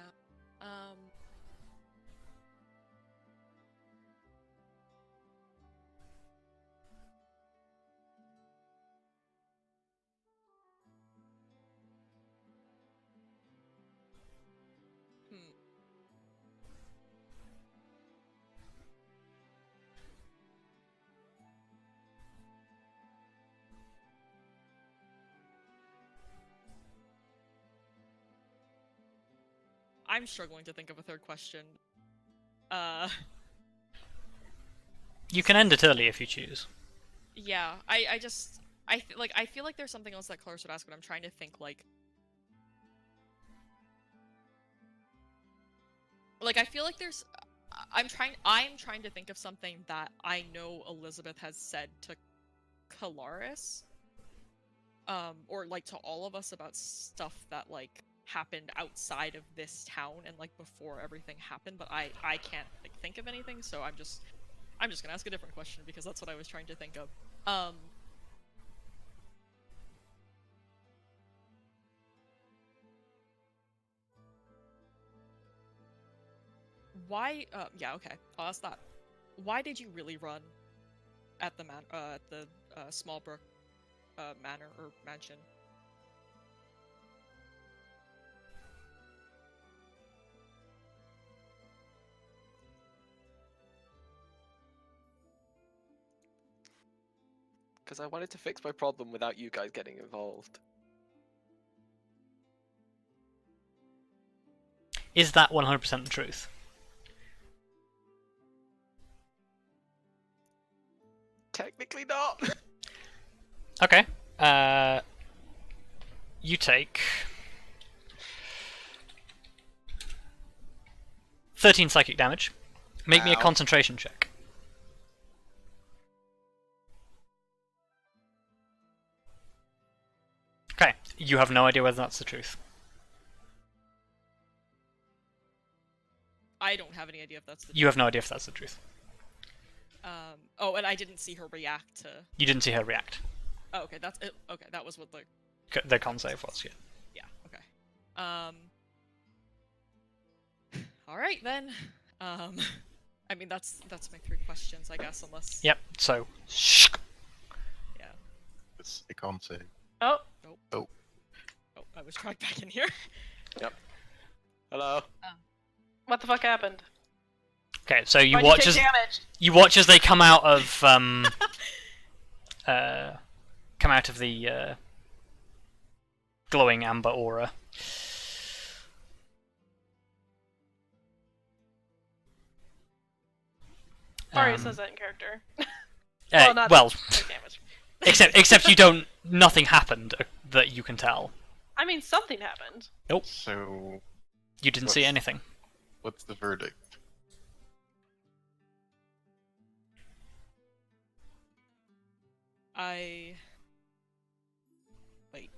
I'm struggling to think of a third question. You can end it early if you choose. Yeah, I feel like there's something else that Kelariis would ask, but I'm trying to think, like, I feel like there's, I'm trying to think of something that I know Elizabeth has said to Kelariis, or like to all of us about stuff that like happened outside of this town and like before everything happened, but I can't like think of anything, so I'm just gonna ask a different question because that's what I was trying to think of. Why? Yeah, okay. I'll ask that. Why did you really run at the Smallbrook manor or mansion? Because I wanted to fix my problem without you guys getting involved. Is that 100% the truth? Technically not. Okay. You take 13 psychic damage. Make me a Ow. concentration check. Okay. You have no idea whether that's the truth. I don't have any idea if that's the You have no idea if that's the truth. Oh, and I didn't see her react to... You didn't see her react. Oh, okay, that's it. Okay, that was what the... The con save was, yeah. Yeah, okay. Alright then. I mean, that's my 3 questions, I guess, unless... Yep, so... Yeah. It's a con save. Oh, Oh, I was dragged back in here. Yep. Hello. what the fuck happened? Okay, so you Why'd watch you as... take damage? You watch as they come out of, come out of the, glowing amber aura. Arya says that in character. Well, Like damage. except you don't. Nothing happened that you can tell. I mean, something happened. So, You didn't see What's- anything. what's the verdict? Wait.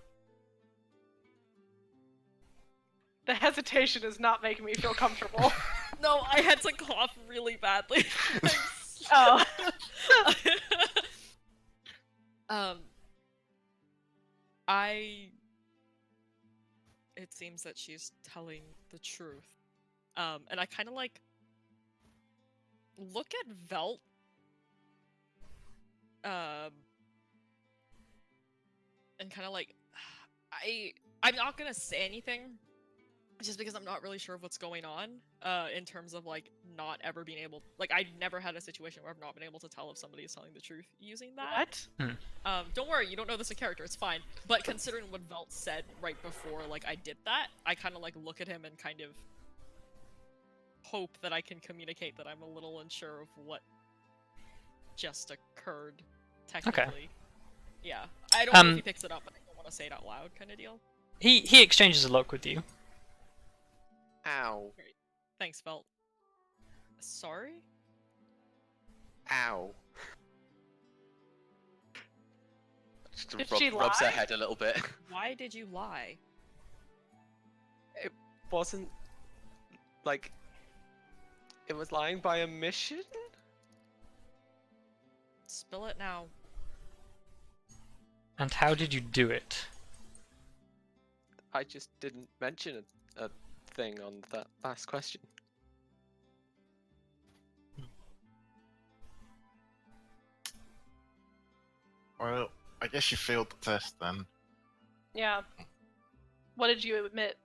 The hesitation is not making me feel comfortable. No, I had to cough really badly. Oh. It seems that she's telling the truth. And I kind of like look at Velt. And kind of like, I'm not gonna say anything, just because I'm not really sure of what's going on. In terms of like not ever being able, like I've never had a situation where I've not been able to tell if somebody is telling the truth using that. What? Don't worry, you don't know this in character, it's fine. But considering what Velt said right before, like I did that, I kind of like look at him and kind of hope that I can communicate that I'm a little unsure of what just occurred, technically. Yeah, I don't know if he picks it up, but I don't want to say it out loud, kind of deal. He exchanges a look with you. Ow. Thanks, Velt. Sorry? Ow. Just Did she rubs her lie? head a little bit. Why did you lie? It wasn't like it was lying by omission. Spill it now. And how did you do it? I just didn't mention a thing on that last question. Well, I guess you failed the test then. Yeah. What did you admit?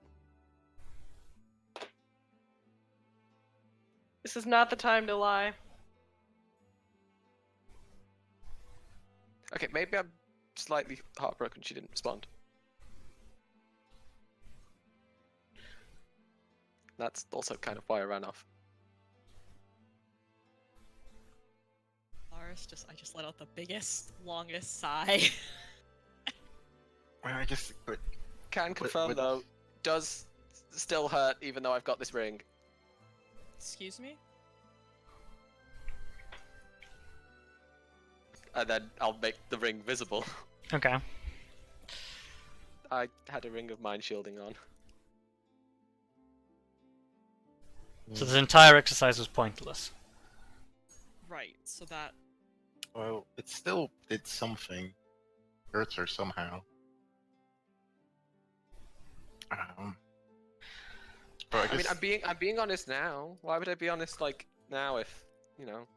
This is not the time to lie. Okay, maybe I'm slightly heartbroken she didn't respond. That's also kind of why I ran off. I just let out the biggest, longest sigh. Well, I guess but Can confirm with- though, does still hurt even though I've got this ring. Excuse me? And then I'll make the ring visible. Okay. I had a ring of mind shielding on. So this entire exercise was pointless. Right, so that... well, it still did something. Hurts her somehow. But I mean, I'm being honest now. Why would I be honest like now if, you know,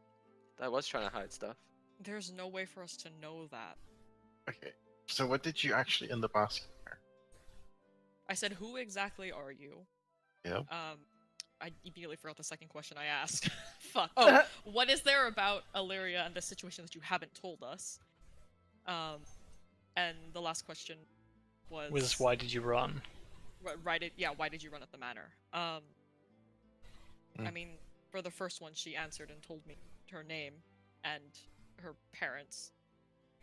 I was trying to hide stuff? There's no way for us to know that. okay. So what did you actually end up asking her? I said, who exactly are you? Yep. I immediately forgot the second question I asked. Fuck. Oh, what is there about Illyria and the situation that you haven't told us? And the last question was Why did you run? why did you run at the manor? I Mm. mean, for the first one, she answered and told me her name and her parents,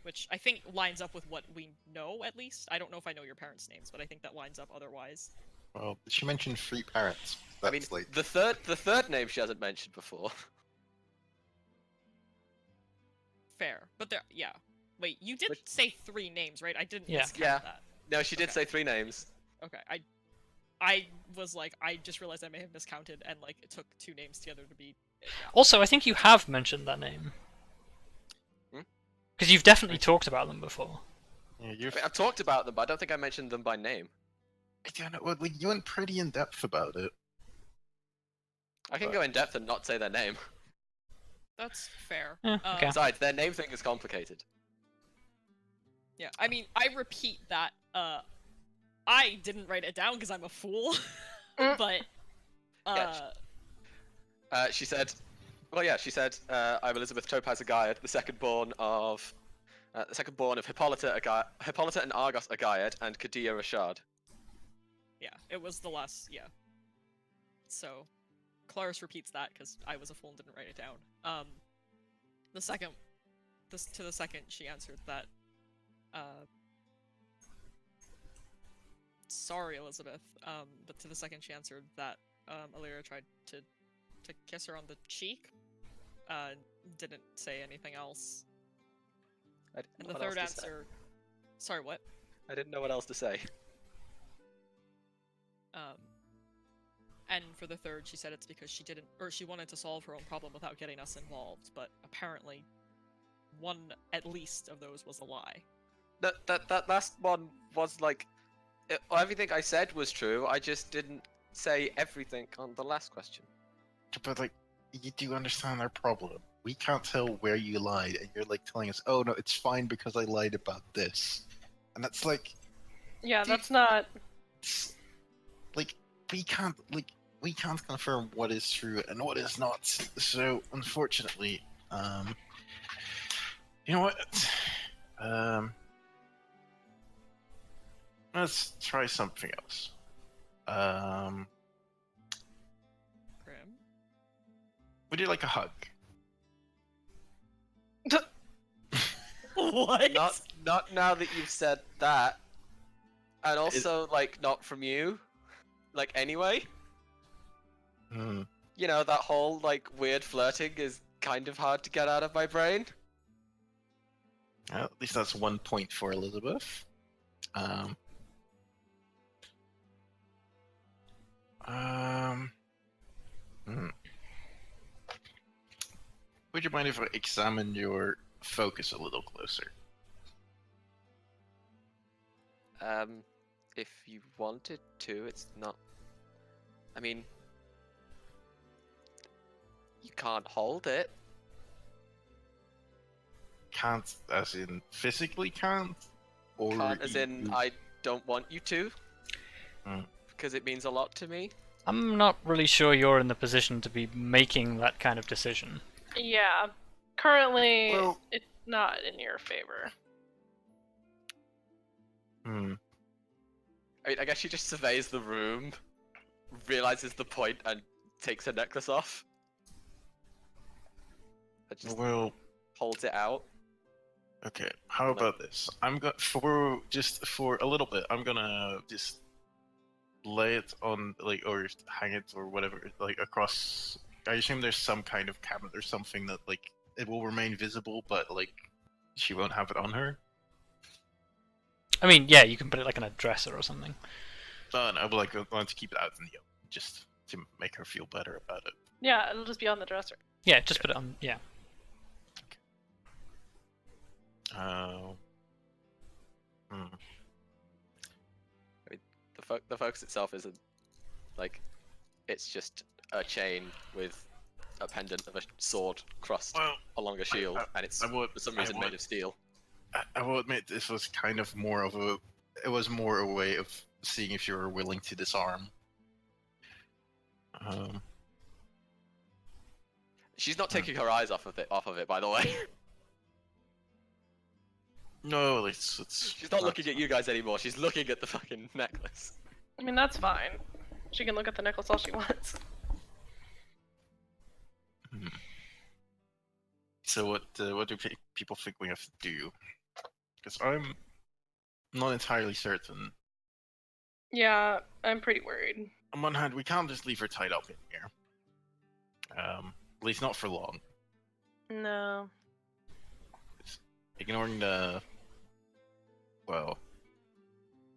which I think lines up with what we know, at least. I don't know if I know your parents' names, but I think that lines up otherwise. Well, she mentioned 3 parrots. I mean, That's like the third name she hasn't mentioned before. Fair. But there, yeah. Wait, you did say 3 names, right? I didn't Yeah. miscount Yeah. that. No, she did Okay. say 3 names. Okay, I was like, I just realized I may have miscounted, and like, it took 2 names together to be... Yeah. Also, I think you have mentioned that name. Hmm? Because you've definitely talked about them before. yeah, I mean, I've talked about them, but I don't think I mentioned them by name. I don't know. Well, you went pretty in depth about it. I can go in depth and not say their name. That's fair. Yeah, okay. Besides, their name thing is complicated. Yeah, I mean, I repeat that, I didn't write it down because I'm a fool, but, She said, well, yeah, she said, I'm Elizabeth Topaz Agiad, the second born of The second born of Hippolyta and Argos Agiad and Kadia Rashad. Yeah, it was the last. Yeah. So, Kelariis repeats that because I was a fool and didn't write it down. The second, to the second, she answered that. Sorry, Elizabeth. But to the second, she answered that Illyria tried to kiss her on the cheek. Didn't say anything else. And the third answer. Sorry, what? I didn't know what else to say. And for the third, she said it's because she wanted to solve her own problem without getting us involved. But apparently, one at least of those was a lie. That last one was like, everything I said was true. I just didn't say everything on the last question. But like, you do understand our problem. We can't tell where you lied, and you're like telling us, "Oh no, it's fine because I lied about this," and that's like, Yeah, dude, that's not. like we can't confirm what is true and what is not. So unfortunately, you know what? Let's try something else. Grim? Would you like a hug? What? Not now that you've said that, and also like not from you, like anyway. Hmm. You know, that whole like weird flirting is kind of hard to get out of my brain. Well, at least that's 1 point for Elizabeth. Hmm. Would you mind if I examine your focus a little closer? If you wanted to, it's not. I mean, you can't hold it. Can't, as in physically can't? Or Can't as in I don't want you to. Hmm. Because it means a lot to me. I'm not really sure you're in the position to be making that kind of decision. Yeah. Currently, Well- it's not in your favor. Hmm. I mean, I guess she just surveys the room, realizes the point, and takes her necklace off. And just Well, holds it out. okay. How about this? I'm going for a little bit. I'm gonna just lay it on, like, or hang it or whatever, like across. I assume there's some kind of cabinet or something that like it will remain visible, but like she won't have it on her. I mean, yeah, you can put it like on a dresser or something. But I would like going to keep it out in the open, just to make her feel better about it. Yeah, it'll just be on the dresser. Yeah, just put it on. Yeah. Hmm. I mean, the focus itself isn't like, it's just a chain with a pendant of a sword crossed Well, along a shield, and it's for some reason made of steel. I will admit this was kind of more of a. It was more a way of seeing if you were willing to disarm. She's not taking her eyes off of it, by the way. No, it's. She's not looking at you guys anymore. She's looking at the fucking necklace. I mean, that's fine. She can look at the necklace all she wants. So what do people think we have to do? Because I'm not entirely certain. Yeah, I'm pretty worried. On one hand, we can't just leave her tied up in here. At least not for long. No. Ignoring the, well,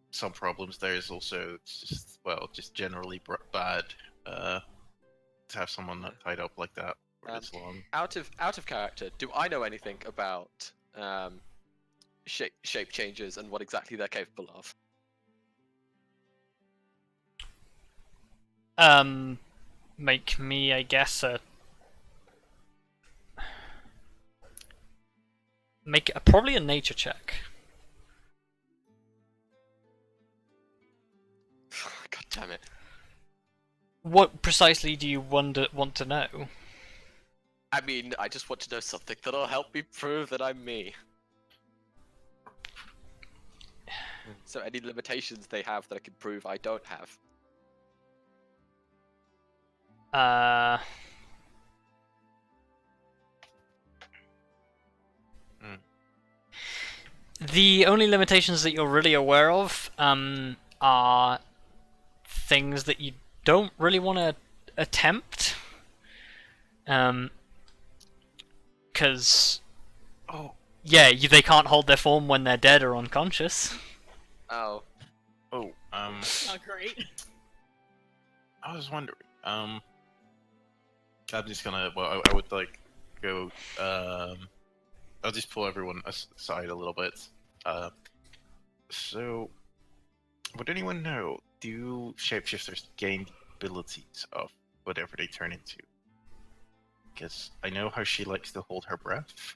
some problems, there is also just generally bad to have someone tied up like that for this long. Out of character, do I know anything about shape changes and what exactly they're capable of? Make me, I guess, probably a nature check. God damn it. What precisely do you want to know? I mean, I just want to know something that'll help me prove that I'm me. So any limitations they have that I can prove I don't have. The only limitations that you're really aware of are things that you don't really want to attempt. Because Oh, they can't hold their form when they're dead or unconscious. Oh. Not great. I was wondering. I'm just gonna. Well, I would like go. I'll just pull everyone aside a little bit. So, would anyone know? Do shapeshifters gain abilities of whatever they turn into? Because I know how she likes to hold her breath.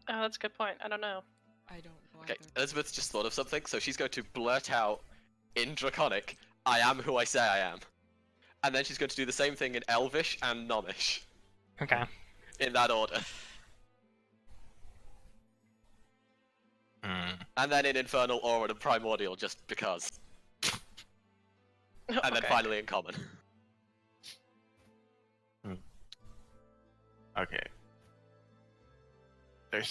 Oh, that's a good point. I don't know. I don't know. Okay, either. Elizabeth's just thought of something, so she's going to blurt out in Draconic, I am who I say I am. And then she's going to do the same thing in Elvish and Nomish. Okay. In that order. And then in Infernal, Aura, and Primordial, just because. And then Okay. finally in Common. Okay. I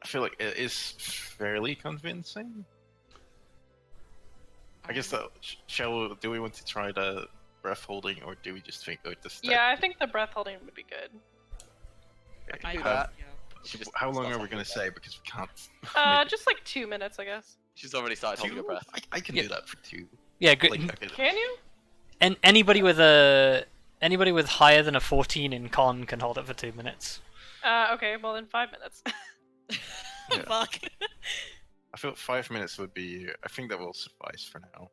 feel like it is fairly convincing. I guess that do we want to try the breath holding, or do we just think the step? Yeah, I think the breath holding would be good. I can I do yeah. that. She just How long starts are we holding gonna her say? Because we can't. Just like 2 minutes, I guess. She's already started holding her breath. I can Yeah. do that for 2. Yeah, good. Like, okay, Can you? And anybody with higher than a 14 in con can hold it for 2 minutes. Okay, well then 5 minutes. Yeah. Fuck. I feel 5 minutes would be. I think that will suffice for now.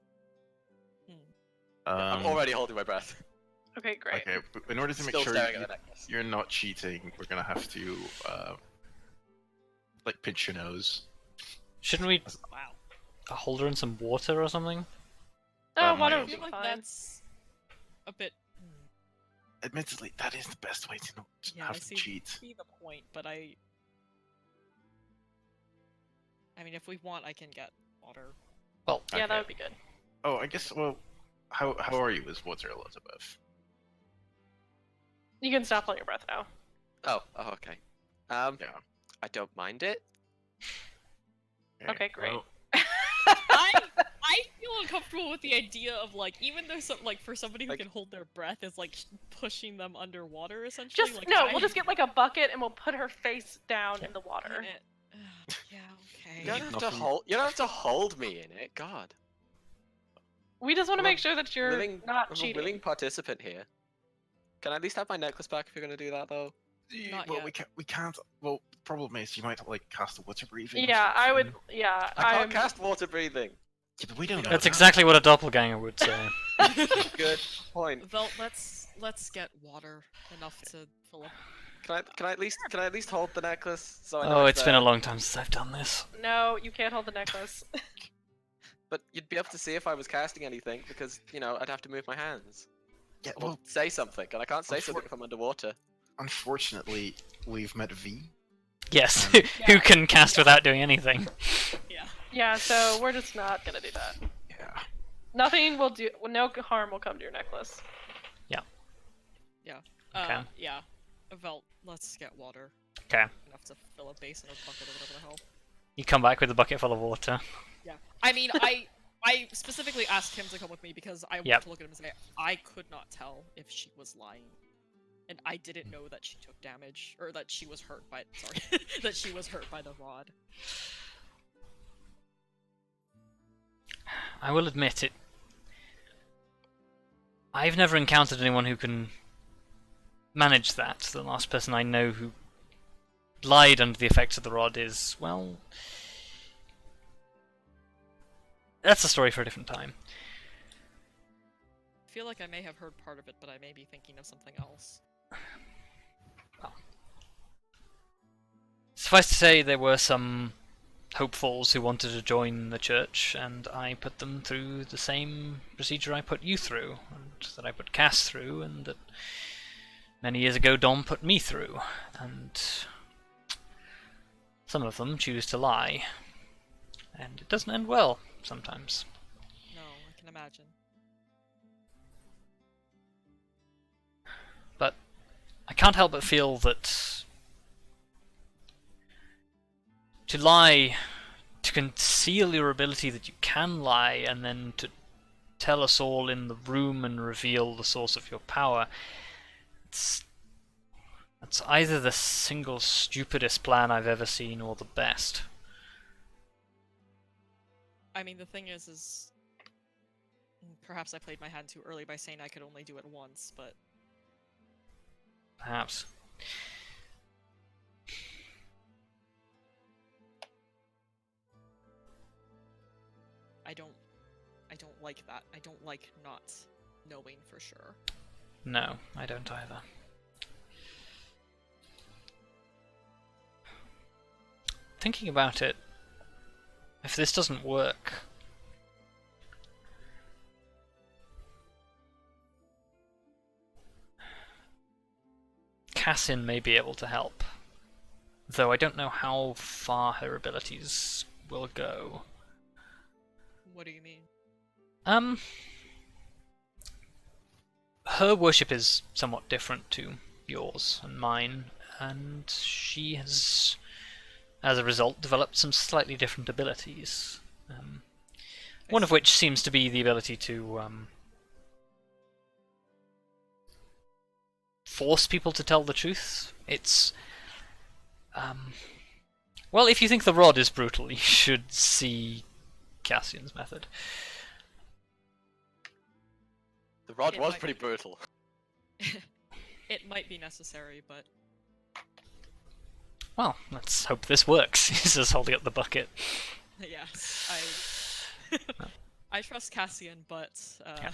I'm already holding my breath. Okay, great. Okay, but in order to make Still sure staring at the necklace. you're not cheating, we're gonna have to like pinch your nose. Shouldn't we Wow. hold her in some water or something? Oh, might water I would be feel like fine. that's a bit. Admittedly, that is the best way to not Yeah, I have to see. cheat. See the point, but I mean, if we want, I can get water. Well, Yeah, that Okay. would be good. Oh, I guess. Well, how are you with water, Elizabeth? You can stop holding your breath now. Oh, okay. Yeah. I don't mind it. Okay, great. well, I feel uncomfortable with the idea of like, even though for somebody who Like- can hold their breath is like pushing them underwater essentially. Just like, no, I- we'll just get like a bucket and we'll put her face down in the water. Yeah. Okay. You don't have to Nothing- hold. You don't have to hold me in it. God. We just want to I'm a make sure that you're not I'm a cheating. willing participant here. Can I at least have my necklace back if you're gonna do that though? Not well, yet. we can't. Well, the problem is you might like cast a water breathing. or Yeah, I would. something. Yeah, I can't I'm- cast water breathing. Yeah, but we don't know. that's that. exactly what a doppelganger would say. Good point. Well, let's get water enough to fill up. Can I at least hold the necklace so I know Oh, it's been there? a long time since I've done this. No, you can't hold the necklace. But you'd be able to see if I was casting anything because I'd have to move my hands. Yeah, Or well, say something, and I can't say something if I'm underwater. unfortunately, we've met V. Yes, who can cast without doing anything. Yeah. Yeah, so we're just not gonna do that. Yeah. Nothing will do. No harm will come to your necklace. Okay. Yeah. Vel, let's get water. Okay. Enough to fill a basin or bucket or whatever the hell. You come back with a bucket full of water. Yeah. I mean, I specifically asked him to come with me because I Yep. wanted to look at him and say I could not tell if she was lying. And I didn't know that she took damage, or that she was hurt by that she was hurt by the rod. I will admit it. I've never encountered anyone who can manage that. The last person I know who lied under the effects of the rod is, well, that's a story for a different time. I feel like I may have heard part of it, but I may be thinking of something else. Suffice to say, there were some hopefuls who wanted to join the church, and I put them through the same procedure I put you through, and that I put Cass through, and that many years ago Dom put me through, and some of them choose to lie. And it doesn't end well sometimes. No, I can imagine. But I can't help but feel that to lie, to conceal your ability that you can lie, and then to tell us all in the room and reveal the source of your power, that's either the single stupidest plan I've ever seen or the best. I mean, the thing is perhaps I played my hand too early by saying I could only do it once, but Perhaps. I don't like that. I don't like not knowing for sure. No, I don't either. Thinking about it, if this doesn't work, Cassin may be able to help, though I don't know how far her abilities will go. What do you mean? Her worship is somewhat different to yours and mine, and she has, as a result, developed some slightly different abilities. One of which seems to be the ability to force people to tell the truth. It's well, if you think the rod is brutal, you should see Cassian's method. The rod It was might pretty be. brutal. It might be necessary, but Well, let's hope this works. He's just holding up the bucket. yes, I trust Cassian, but Yeah.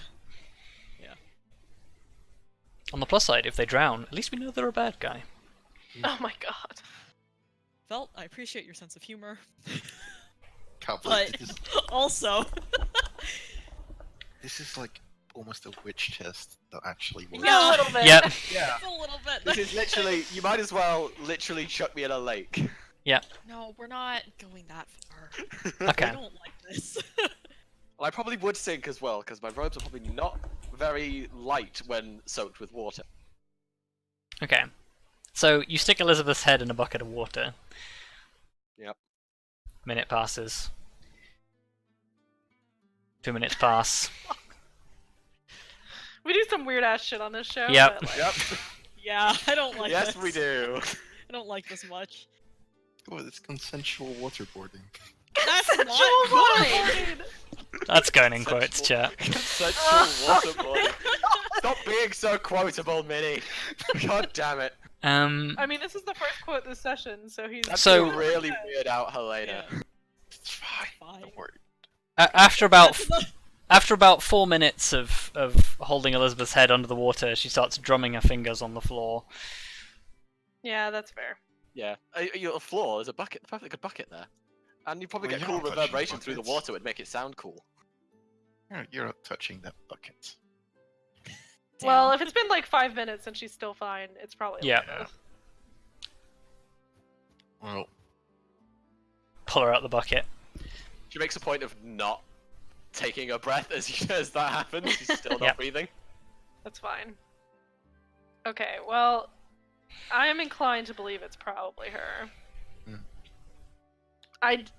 yeah. On the plus side, if they drown, at least we know they're a bad guy. Oh my god. Felt, I appreciate your sense of humor, Can't believe but this is, also, this is like almost a witch test that actually works. Yeah. A little bit. Yep. Yeah. a little bit. This is literally, you might as well literally chuck me in a lake. No, we're not going that far. Okay. I don't like this. Well, I probably would sink as well, because my robes are probably not very light when soaked with water. Okay. So you stick Elizabeth's head in a bucket of water. Yep. Minute passes. 2 minutes pass. We do some weird ass shit on this show. Yep. but, like, Yep. Yeah, I don't like Yes, this. we do. I don't like this much. Oh, it's consensual waterboarding. That's Sexual not good. waterboarding! That's going in quotes, chat. Consensual waterboarding. Stop being so quotable, Minnie. God damn it. I mean, this is the first quote this session, so he's. That's So- gonna really weird out Helena. Yeah. It's fine. Fine. Don't worry. After about That's enough. after about 4 minutes of holding Elizabeth's head under the water, she starts drumming her fingers on the floor. Yeah, that's fair. Yeah. Your floor, there's a bucket, perfectly good bucket there. And you probably Well, get you're cool not touching reverberation through the buckets. water, it would make it sound cool. You're not touching that bucket. Well, Damn. if it's been like 5 minutes and she's still fine, it's probably. Yeah. Elizabeth. Well, Pull her out the bucket. She makes a point of not taking a breath as that happens. She's still not Yep. breathing. That's fine. Okay, well, I am inclined to believe it's probably her. Hmm.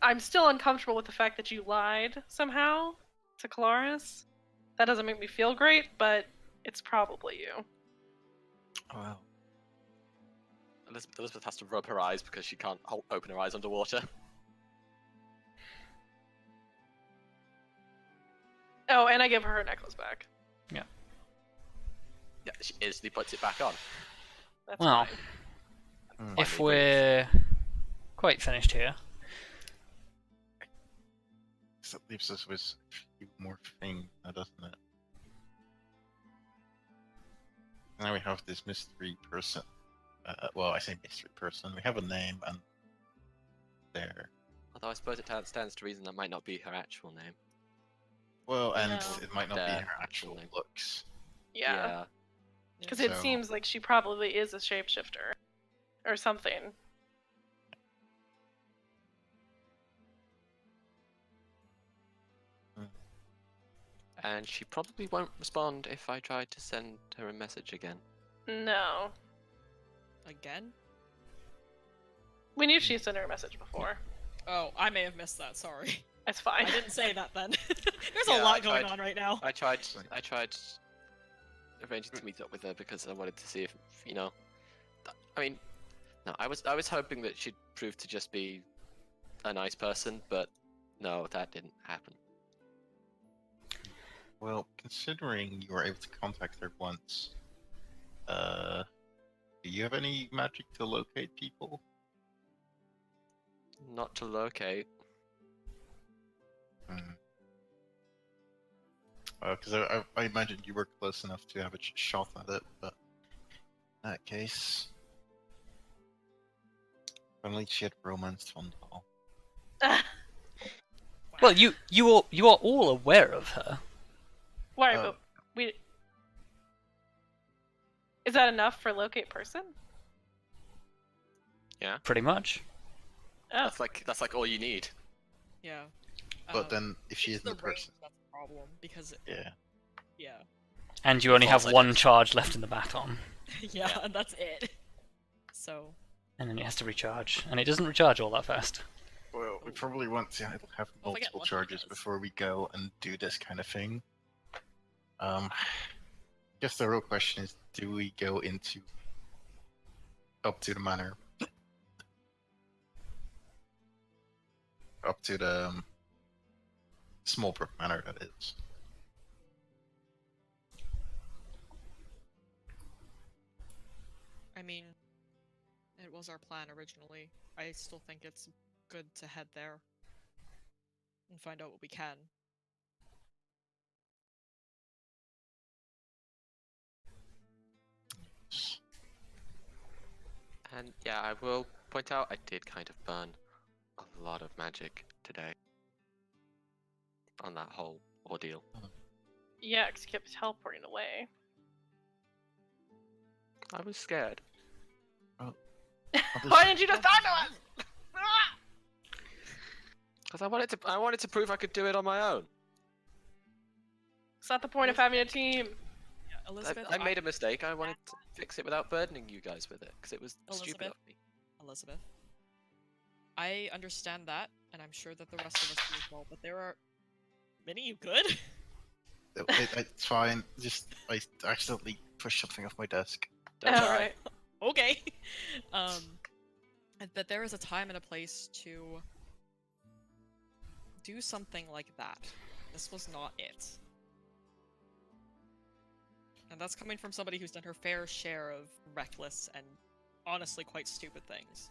I'm still uncomfortable with the fact that you lied somehow to Kelariis. That doesn't make me feel great, but it's probably you. well, Elizabeth has to rub her eyes because she can't open her eyes underwater. Oh, and I give her her necklace back. Yeah, she instantly puts it back on. That's Well, fine. if Finally we're quite finished here, that leaves us with a few more things, now, doesn't it? Now we have this mystery person. Well, I say mystery person. We have a name and there. Although I suppose it stands to reason that might not be her actual name. Well, and No. it might not be Their her actual name. looks. Yeah, because it So- seems like she probably is a shapeshifter. Or something. And she probably won't respond if I try to send her a message again. No. Again? We knew she sent her a message before. Oh, I may have missed that. Sorry. It's fine. I didn't say that then. There's Yeah, a I lot going tried- on right now. I tried arranging to meet up with her because I wanted to see if, you know, I mean, no, I was hoping that she'd prove to just be a nice person, but no, that didn't happen. Well, considering you were able to contact her once, do you have any magic to locate people? Not to locate. Because I imagined you were close enough to have a shot at it, but in that case, if only she had romanced Fondal. Well, you are all aware of her. Why? Oh. But we. Is that enough for locate person? Pretty much. Oh. That's like all you need. Yeah. But then, if she it's isn't the range person, that's the problem, because yeah. yeah. And you only have False one items. charge left in the baton. Yeah, and that's it. So, And then it has to recharge. And it doesn't recharge all that fast. Well, we probably want to have Well, if I get multiple lucky, it charges does. before we go and do this kind of thing. I guess the real question is, do we go into up to the manor? Up to the Smallbrook Manor, that is. I mean, it was our plan originally. I still think it's good to head there and find out what we can. And yeah, I will point out I did kind of burn a lot of magic today on that whole ordeal. Yeah, 'cause you kept teleporting away. I was scared. Why didn't you just talk to us? Ah! Because I wanted to prove I could do it on my own. It's not the point of having a team. Yeah, Elizabeth. I made a mistake. I wanted to fix it without burdening you guys with it, because it was stupid Elizabeth? of me. Elizabeth. I understand that, and I'm sure that the rest of us do as well, but there are... Minnie, you good? It's fine. Just I accidentally pushed something off my desk. Don't All worry. right. Okay. But there is a time and a place to do something like that. This was not it. And that's coming from somebody who's done her fair share of reckless and honestly quite stupid things.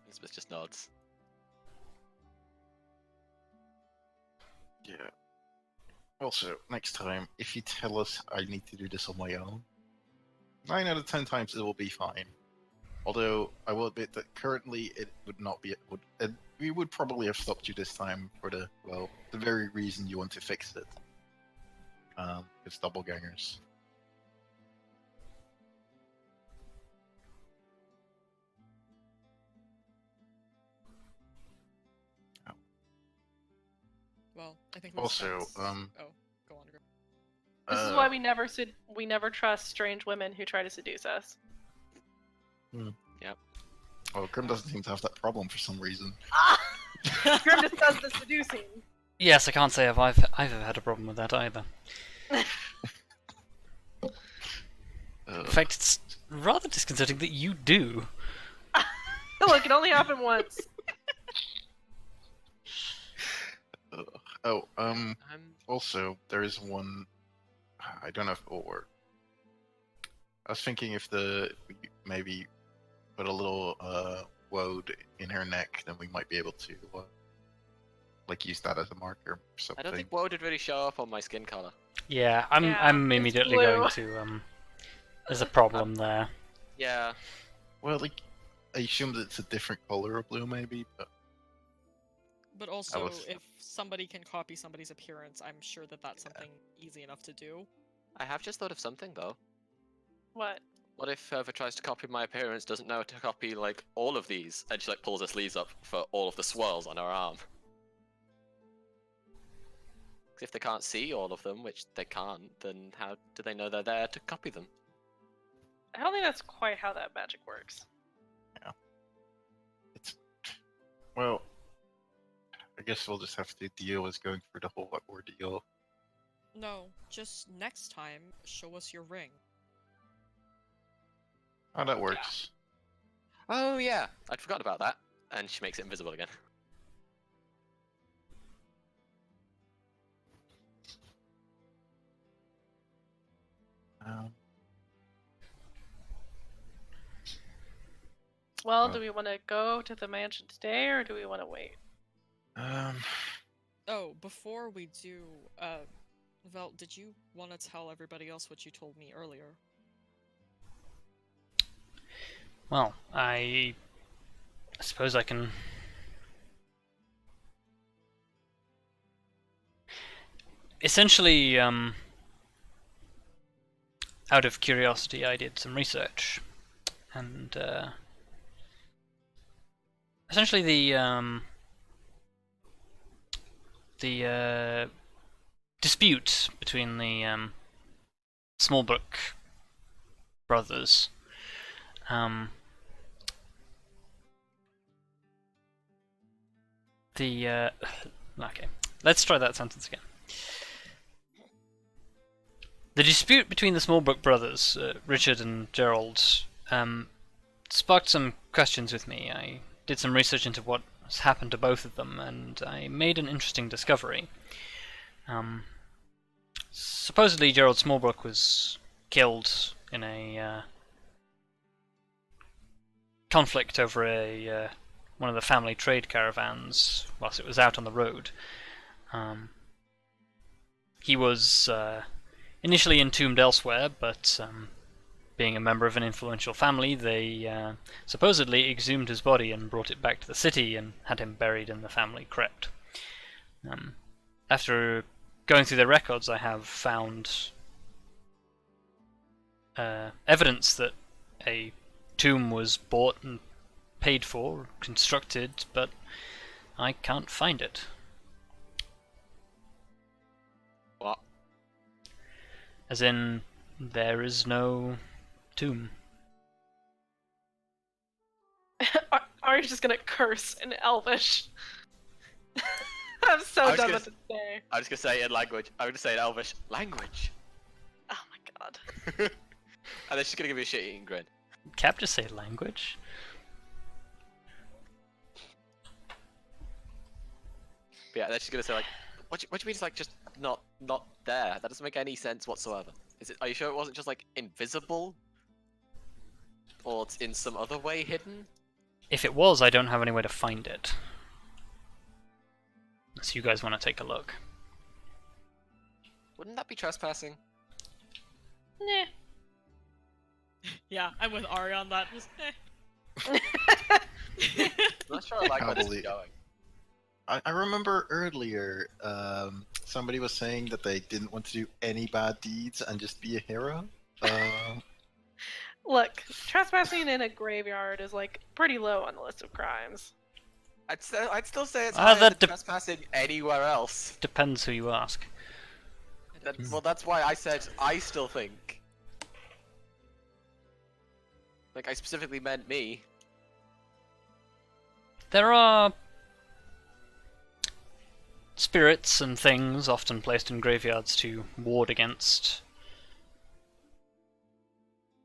Elizabeth just nods. Yeah. Also, next time, if you tell us I need to do this on my own, 9 out of 10 times it will be fine. Although, I will admit that currently it would not be... we would probably have stopped you this time for the very reason you want to fix it. It's doppelgangers. Well, I think we Also, Oh, go on, Grim. This is why we never trust strange women who try to seduce us. Well, Grim doesn't seem to have that problem for some reason. Grim just does the seducing. Yes, I can't say if I've ever had a problem with that either. In fact, it's rather disconcerting that you do. Look, it can only happen once. Also, there is one... I don't know if it will work. I was thinking if we maybe put a little woad in her neck, then we might be able to use that as a marker or something. I don't think woe did really show up on my skin color. Yeah, Yeah, I'm it's immediately blue. going to there's a problem there. Yeah. Well, I assume that it's a different color of blue, maybe, but But also, was- if somebody can copy somebody's appearance, I'm sure that that's something easy enough to do. I have just thought of something though. What? What if whoever tries to copy my appearance doesn't know to copy like all of these, and she like pulls her sleeves up for all of the swirls on her arm? 'Cause if they can't see all of them, which they can't, then how do they know they're there to copy them? I don't think that's quite how that magic works. It's well, I guess we'll just have to deal with going through the whole ordeal. No, just next time, show us your ring. How that works. Oh yeah, I'd forgot about that. And she makes it invisible again. Well, Oh. do we want to go to the mansion today, or do we want to wait? Oh, before we do, Vel, did you want to tell everybody else what you told me earlier? Well, I suppose I can. Essentially, out of curiosity, I did some research, and essentially the dispute between the Smallbrook brothers. Okay, let's try that sentence again. The dispute between the Smallbrook brothers, Richard and Gerald, sparked some questions with me. I did some research into what has happened to both of them, and I made an interesting discovery. Supposedly, Gerald Smallbrook was killed in a conflict over one of the family trade caravans whilst it was out on the road. He was initially entombed elsewhere, but being a member of an influential family, they supposedly exhumed his body and brought it back to the city and had him buried in the family crypt. After going through their records, I have found evidence that a tomb was bought and paid for, constructed, but I can't find it. What? As in, there is no tomb. Arya's just gonna curse in Elvish. I'm so I was done gonna with it today. I was gonna say it in language. I was gonna say it in Elvish. Language. Oh my god. And then she's gonna give me a shit-eating grin. Cap just say language? But yeah, then she's gonna say like, what do you mean it's like just not there? That doesn't make any sense whatsoever. Are you sure it wasn't just like invisible? Or it's in some other way hidden? If it was, I don't have any way to find it. Unless you guys want to take a look. Wouldn't that be trespassing? Nah. Yeah, I'm with Arya on that. Just, I'm not sure I like where this is Probably. going. I remember earlier, somebody was saying that they didn't want to do any bad deeds and just be a hero. Look, trespassing in a graveyard is like pretty low on the list of crimes. I'd still say it's Ah, higher that than trespassing anywhere else. Depends who you ask. Well, that's why I said I still think. Like, I specifically meant me. There are spirits and things often placed in graveyards to ward against.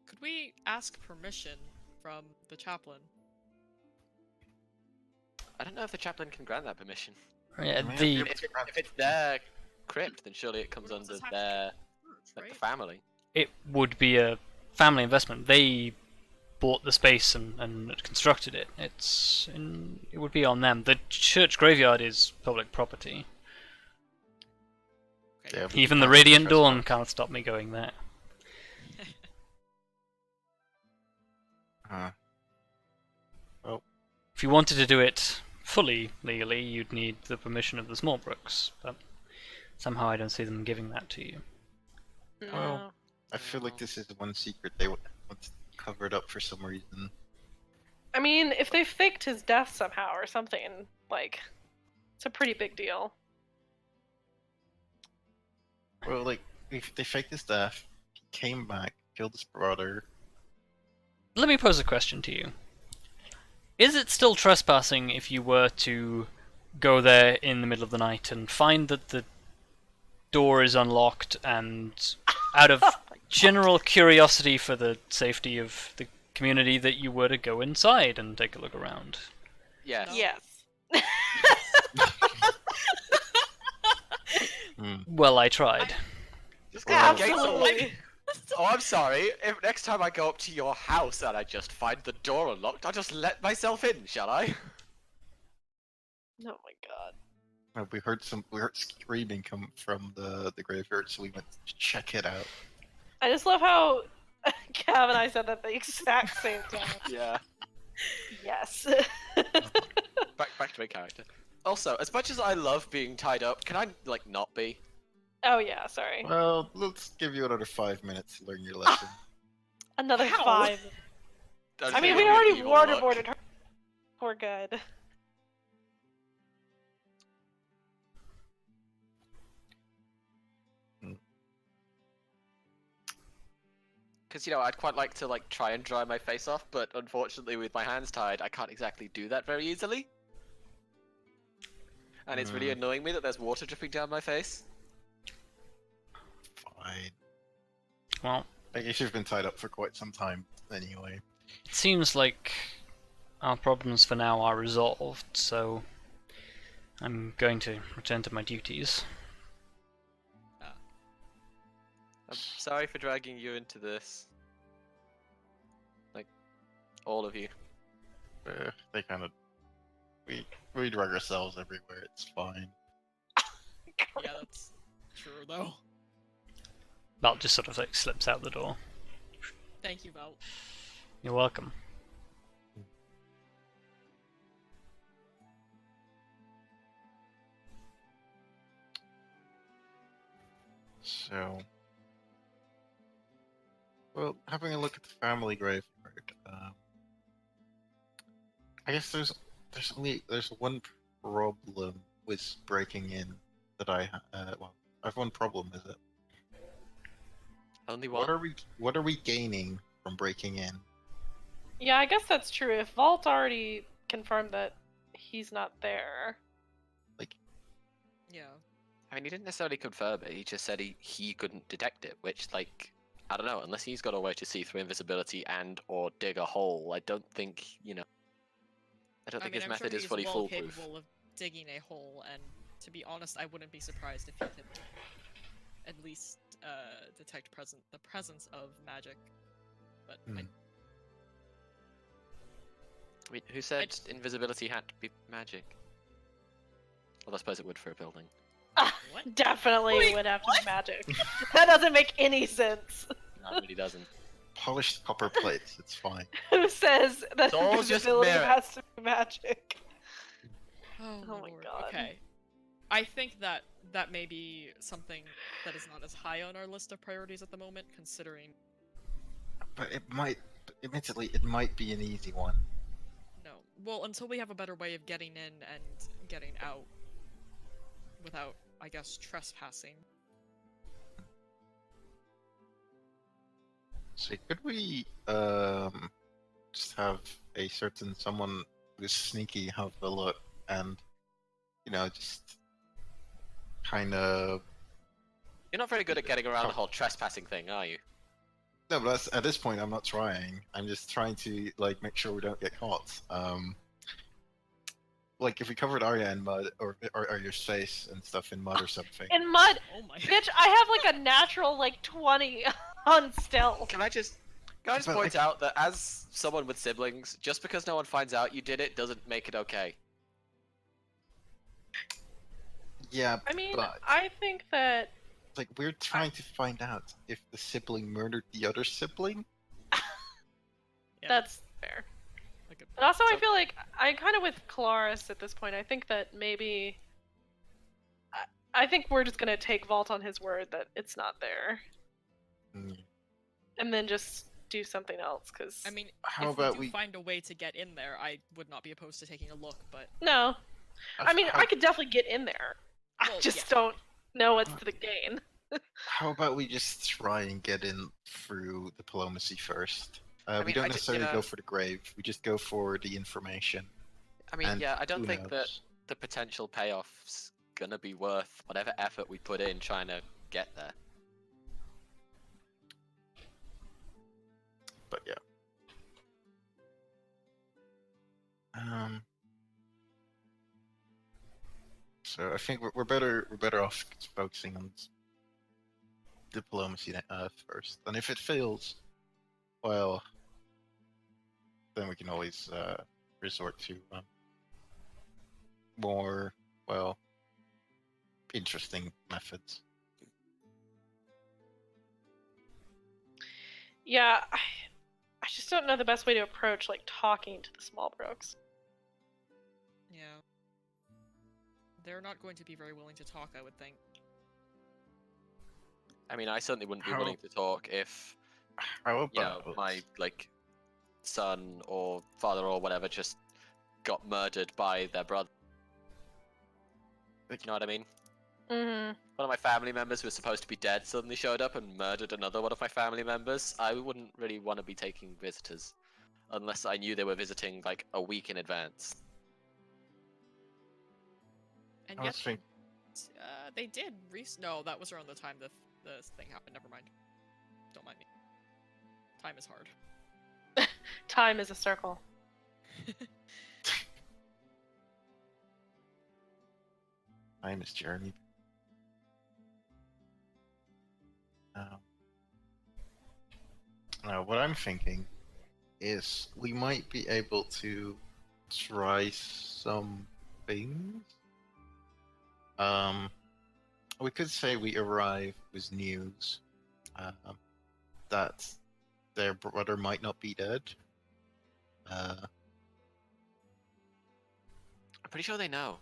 could we ask permission from the chaplain? I don't know if the chaplain can grant that permission. Yeah, Man, the If it's their crypt, then surely it comes What does under this have to their do with church, like, right? the family. it would be a family investment. They bought the space and constructed it. It would be on them. The church graveyard is public property. Okay. Yeah, but Even you the can't Radiant Dawn trespass. can't stop me going there. If you wanted to do it fully legally, you'd need the permission of the Smallbrooks, but somehow I don't see them giving that to you. Well, No. I feel like this is one secret they would want to covered up for some reason. I mean, if they faked his death somehow or something, like, it's a pretty big deal. Well, like, they faked his death, he came back, killed his brother. Let me pose a question to you. Is it still trespassing if you were to go there in the middle of the night and find that the door is unlocked and out of general curiosity for the safety of the community that you were to go inside and take a look around? Yes. No. Yes. Well, I tried. Just Well- get some- Absolutely. Oh, I'm sorry. If next time I go up to your house and I just find the door unlocked, I'll just let myself in, shall I? Oh my god. We heard screaming come from the graveyard, so we went to check it out. I just love how Cav and I said that at the exact same time. Yeah. Yes. Back to my character. Also, as much as I love being tied up, can I, like, not be? Oh yeah, sorry. Well, let's give you another 5 minutes to learn your lesson. Another Wow. 5. Don't I mean, give we me an already evil look. waterboarded her. We're good. Because, you know, I'd quite like to, like, try and dry my face off, but unfortunately with my hands tied, I can't exactly do that very easily. And it's really annoying me that there's water dripping down my face. Fine. Well, I guess you've been tied up for quite some time, anyway. it seems like our problems for now are resolved, so I'm going to return to my duties. I'm sorry for dragging you into this. Like, all of you. They kind of... We drag ourselves everywhere, it's fine. Yeah, that's true though. Val just sort of like slips out the door. Thank you, Val. You're welcome. So... Well, having a look at the family graveyard, I guess there's one problem with breaking in that I well, I have one problem. Is it? Only What one? are we gaining from breaking in? Yeah, I guess that's true. If Vault already confirmed that he's not there. Yeah. I mean, he didn't necessarily confirm it, he just said he couldn't detect it, which, like, I don't know, unless he's got a way to see through invisibility and or dig a hole, I don't think, you know... I don't think his I'm method sure is he's fully well foolproof. capable of digging a hole, and to be honest, I wouldn't be surprised if he could at least detect the presence of magic. But Hmm. I mean, who said invisibility had to be magic? Well, I suppose it would for a building. What? Definitely Wait, would have to what? be magic. That doesn't make any sense. No, it really doesn't. Polished copper plates, it's fine. Who says that It's all just invisibility merit. has to be magic? Oh, Oh my lord. God. Okay. I think that may be something that is not as high on our list of priorities at the moment, considering But admittedly, it might be an easy one. no. Well, until we have a better way of getting in and getting out without, I guess, trespassing. So could we just have a certain someone who's sneaky have a look and just kind of You're not very good at getting around the whole trespassing thing, are you? no, but at this point I'm not trying. I'm just trying to make sure we don't get caught. Like if we covered Arya in mud or Arya's face and stuff in mud or something. In mud, Oh my bitch, I have like a natural 20 on stealth. Can I just But, point out that as someone with siblings, just because no one finds out you did it doesn't make it okay. Yeah, I mean, but I think that we're trying to find out if the sibling murdered the other sibling. Yeah, that's fair. like a- But also, I So- feel like I kind of with Kelariis at this point. I think that maybe I think we're just gonna take Vault on his word that it's not there, Mm. and then just do something else, because... I mean, How if we about do we? find a way to get in there, I would not be opposed to taking a look, but... No. I mean, how, I could definitely get in there. I Well, just yeah. don't know what's to the gain. how about we just try and get in through diplomacy first? I We mean, don't I ju- you necessarily know- go for the grave. We just go for the information. I mean, And yeah, I don't who think that knows? the potential payoff's gonna be worth whatever effort we put in trying to get there. But yeah. So I think we're better off focusing on diplomacy first. And if it fails, well, then we can always resort to more, well, interesting methods. Yeah, I just don't know the best way to approach, like, talking to the small brooks. Yeah. They're not going to be very willing to talk, I would think. I mean, I certainly wouldn't be How- willing to talk if, How you know, about my, like, son or father or whatever just got murdered by their brother. You know what I mean? Mm-hmm. One of my family members who was supposed to be dead suddenly showed up and murdered another one of my family members. I wouldn't really want to be taking visitors unless I knew they were visiting like a week in advance. And I yet, was think- they did No, that was around the time the thing happened. Never mind. Don't mind me. Time is hard. Time is a circle. time is journey. Now, what I'm thinking is we might be able to try some things. We could say we arrive with news that their brother might not be dead. I'm pretty sure they know.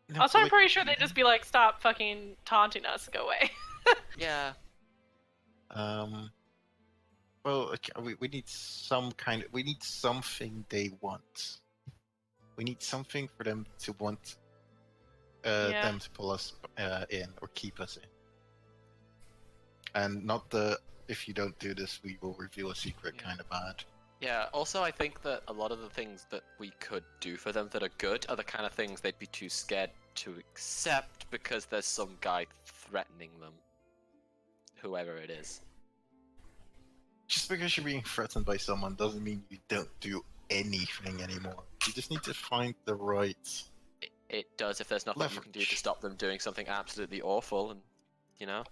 No, Also, I'm but pretty sure they'd just be like, stop fucking taunting us, go away. Yeah. well, we need some kind of, we need something they want. We need something for them to want Yeah. them to pull us in or keep us in. And not the, if you don't do this, we will reveal a secret Yeah. kind of bad. Yeah, also I think that a lot of the things that we could do for them that are good are the kind of things they'd be too scared to accept because there's some guy threatening them. Whoever it is. Just because you're being threatened by someone doesn't mean you don't do anything anymore. You just need to find the right. It does if there's nothing you can do to Leverage. stop them doing something absolutely awful and, you know?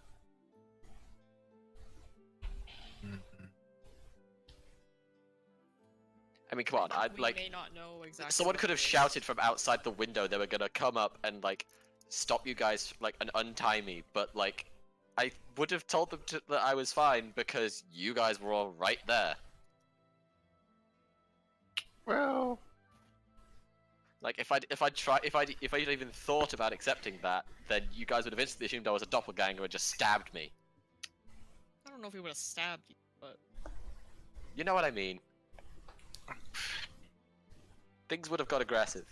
Mhm. I mean, come on, I'd We like... may not know exactly. Someone what could have it is. shouted from outside the window they were gonna come up and, like, stop you guys, like, and untie me, but, like, I would have told them that I was fine because you guys were all right there. Well, Like, if I'd even thought about accepting that, then you guys would have instantly assumed I was a doppelganger and just stabbed me. I don't know if we would have stabbed you, but You know what I mean? Things would have got aggressive.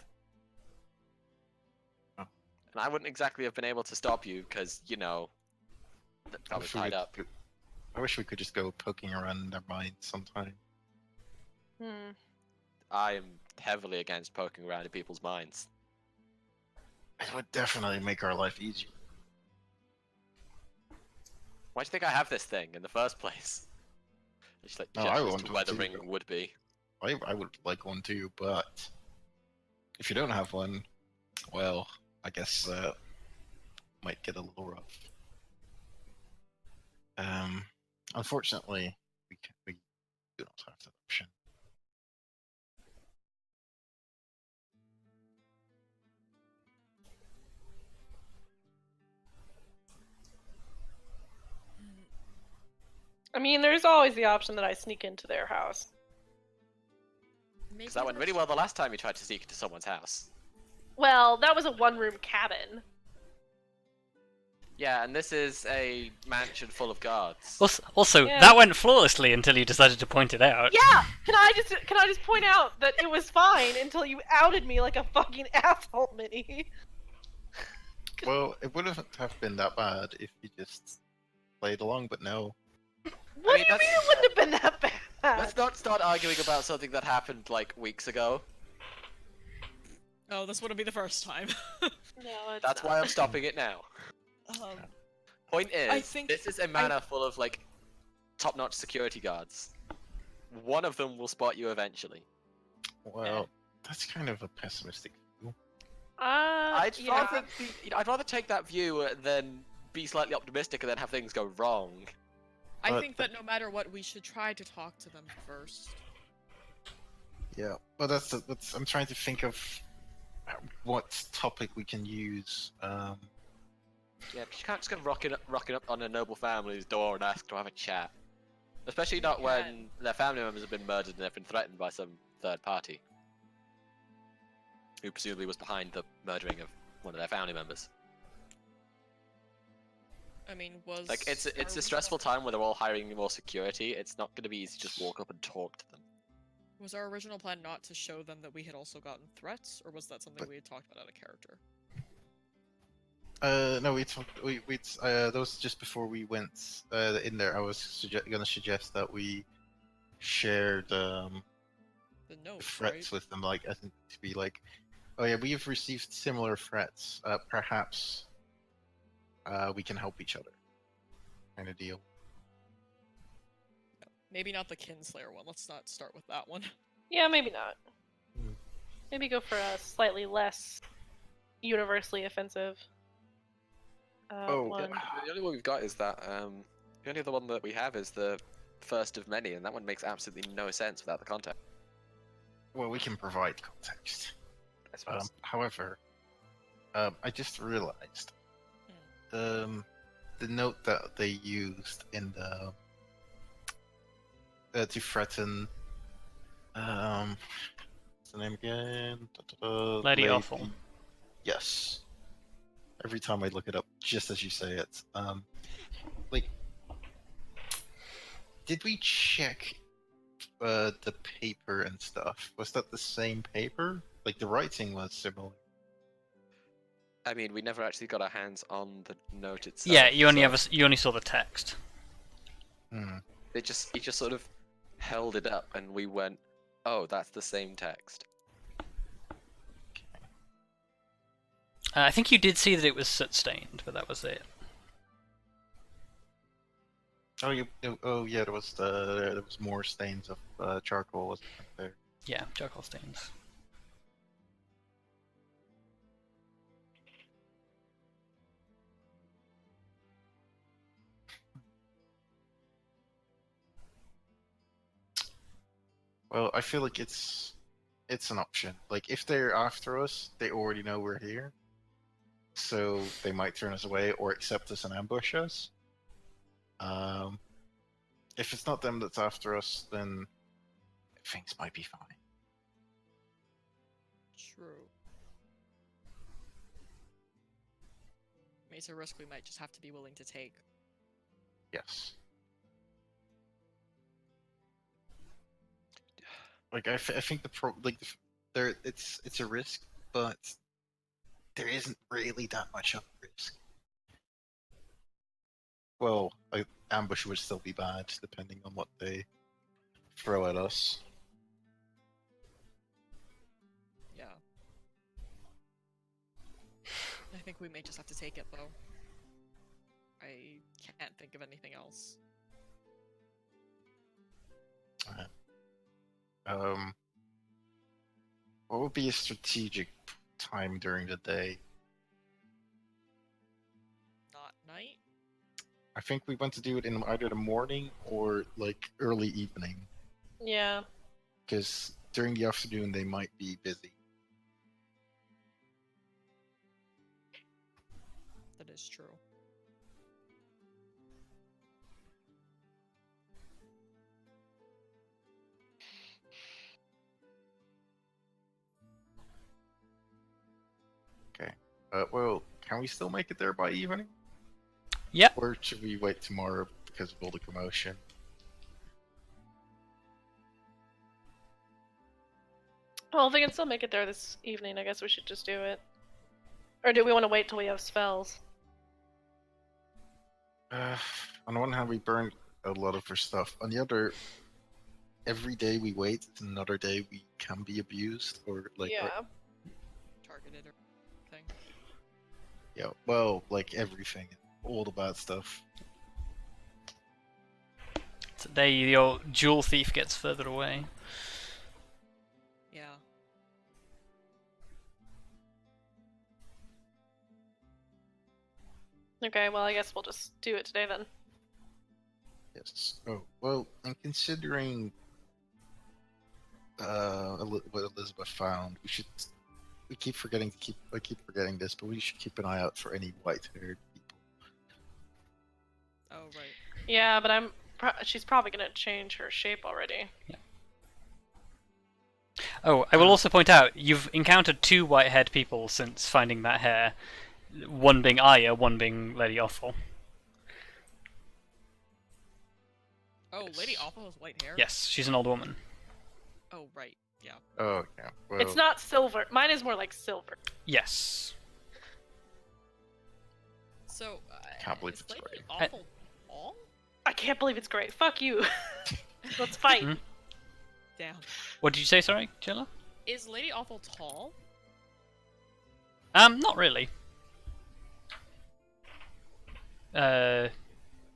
Oh. And I wouldn't exactly have been able to stop you, because, you know, I was tied up. I wish we could just go poking around in their minds sometime. Hmm. I am heavily against poking around in people's minds. It would definitely make our life easier. Why do you think I have this thing in the first place? Just like No, I gestures want to one where the too. ring would be. I would like one too, but if you don't have one, well, I guess might get a little rough. Unfortunately, we do not have that option. I mean, there's always the option that I sneak into their house. maybe Because that went really well the last time you tried to sneak into someone's house. Well, that was a one-room cabin. Yeah, and this is a mansion full of guards. Also, Yeah. that went flawlessly until you decided to point it out. Yeah! Can I just point out that it was fine until you outed me like a fucking asshole, Minnie? Well, it wouldn't have been that bad if you just played along, but no. What mean, do you mean that's- it wouldn't have been that bad? Let's not start arguing about something that happened like weeks ago. Oh, this wouldn't be the first time. No, it's That's not. why I'm stopping it now. um, Point is, I think- this is a manor full of like top-notch security guards. One of them will spot you eventually. Well, that's kind of a pessimistic view. I'd yeah. rather take that view than be slightly optimistic and then have things go wrong. I But think that no matter what, we should try to talk to them first. Yeah, but that's I'm trying to think of what topic we can use. Yeah, 'cause you can't just go rocking up on a noble family's door and ask to have a chat. Especially not You when can. their family members have been murdered and they've been threatened by some third party. Who presumably was behind the murdering of one of their family members. I mean, was Like, it's are a we stressful gonna- time where they're all hiring more security. It's not going to be easy to just walk up and talk to them. Was our original plan not to show them that we had also gotten threats, or was that something But- we had talked about out of character? No, that was just before we went in there. I was gonna suggest that we shared The the notes, threats right? with them, like as in to be like, oh yeah, we have received similar threats. Perhaps we can help each other, kind of deal. Maybe not the Kinslayer one. Let's not start with that one. Yeah, maybe not. Hmm. Maybe go for a slightly less universally offensive one. The only one we've got is that, the only other one that we have is the first of many, and that one makes absolutely no sense without the context. Well, we can provide context. I suppose. However, I just realized the note that they used in the to threaten what's the name again? Lady Awful. Yes. Every time I look it up, just as you say it, like, did we check the paper and stuff? Was that the same paper? Like the writing was similar. I mean, we never actually got our hands on the note itself. Yeah, you only so you only saw the text. Hmm. he just sort of held it up, and we went, "Oh, that's the same text." I think you did see that it was soot stained, but that was it. Oh, yeah. There was more stains of charcoal, wasn't there? Yeah, charcoal stains. Well, I feel like it's an option. Like if they're after us, they already know we're here, so they might turn us away or accept us and ambush us. If it's not them that's after us, then things might be fine. True. It's a risk we might just have to be willing to take. Yes. Like I think it's a risk, but there isn't really that much of a risk. Well, ambush would still be bad depending on what they throw at us. Yeah. I think we may just have to take it, though. I can't think of anything else. What would be a strategic time during the day? Not night? I think we want to do it in either the morning or like early evening, Yeah. because during the afternoon they might be busy. That is true. Well, can we still make it there by evening? Yep. Or should we wait tomorrow because of all the commotion? Well, if we can still make it there this evening, I guess we should just do it. Or do we want to wait till we have spells? On the one hand, we burned a lot of her stuff. On the other, every day we wait, it's another day we can be abused, or like. Yeah. Targeted or thing. Yeah, well, like everything, all the bad stuff. Today your jewel thief gets further away. Yeah. Okay, well, I guess we'll just do it today then. Yes. Oh well, and considering what Elizabeth found, we should. We keep forgetting to keep. I keep forgetting this, but we should keep an eye out for any white-haired people. Oh right. Yeah, but she's probably gonna change her shape already. Oh, I will also point out, you've encountered 2 white-haired people since finding that hair. One being Arya, one being Lady Offal. Oh, Lady Awful has white hair? Yes, she's an old woman. Oh, right. Yeah. Oh yeah. Well, It's not silver. Mine is more like silver. Yes. So, Can't believe is it's Lady gray. Awful all? I can't believe it's great. Fuck you. Let's fight. Mhm. Damn. What did you say, sorry, Jayla? Is Lady Awful tall? Not really.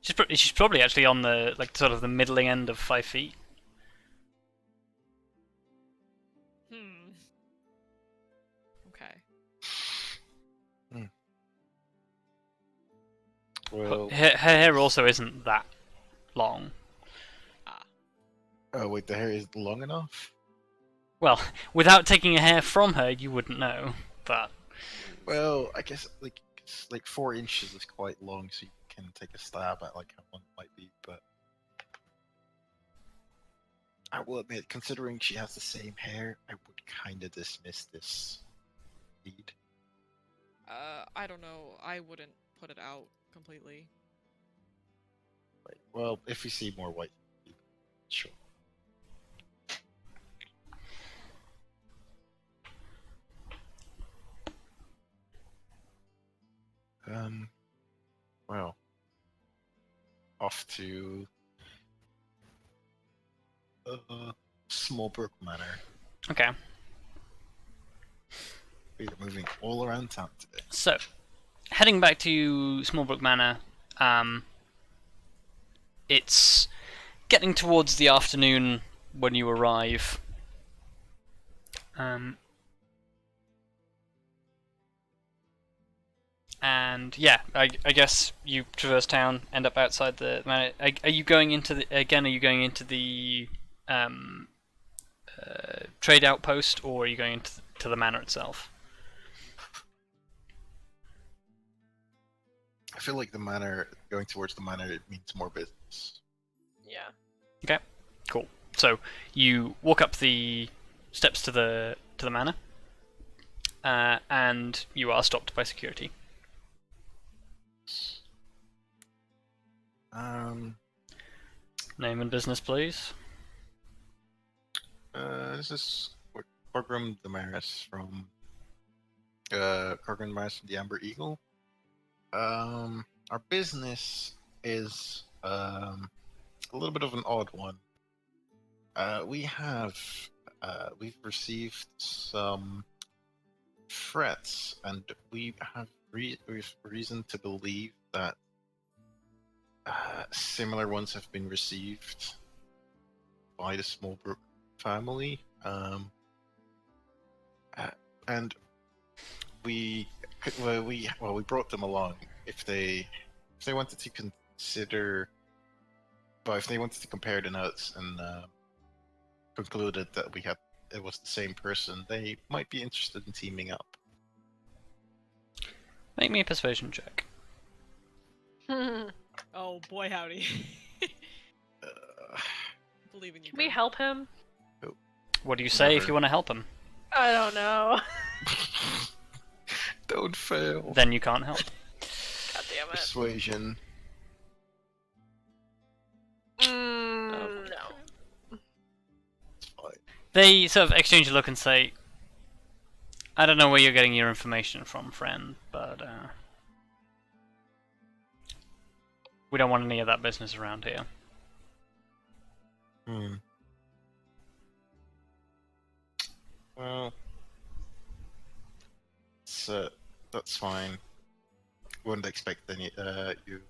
She's probably actually on the, like, sort of the middling end of 5 feet. Okay. well. Her hair also isn't that long. Ah. Oh wait, the hair isn't long enough. Well, without taking a hair from her, you wouldn't know, but... Well, I guess like 4 inches is quite long, so you can take a stab at like how long it might be. But I will admit, considering she has the same hair, I would kind of dismiss this lead. I don't know. I wouldn't put it out completely. Like, well, if we see more white people, sure. Well, off to Smallbrook Manor. Okay. We are moving all around town today. So, heading back to Smallbrook Manor, it's getting towards the afternoon when you arrive. And yeah, I guess you traverse town, end up outside the manor. Are you going into the again? Are you going into the trade outpost, or are you going into the manor itself? I feel like the manor, going towards the manor, it means more business. Yeah. Okay, cool. So you walk up the steps to the manor, and you are stopped by security. Name and business, please. This is Quagrim Daemaris from Daemaris from the Amber Eagle. Our business is a little bit of an odd one. We've received some threats, and we have reason to believe that similar ones have been received by the Smallbrook family, and we brought them along if they wanted to consider, but if they wanted to compare the notes and concluded that it was the same person, they might be interested in teaming up. Make me a persuasion check. Oh boy, howdy. Believe in you. Can we bro. help him? What do you say if Never. you want to help him? I don't know. Don't fail. Then you can't help. God damn it. Persuasion. They sort of exchange a look and say, I don't know where you're getting your information from, friend, but we don't want any of that business around here. Well, so that's fine. Wouldn't expect any. You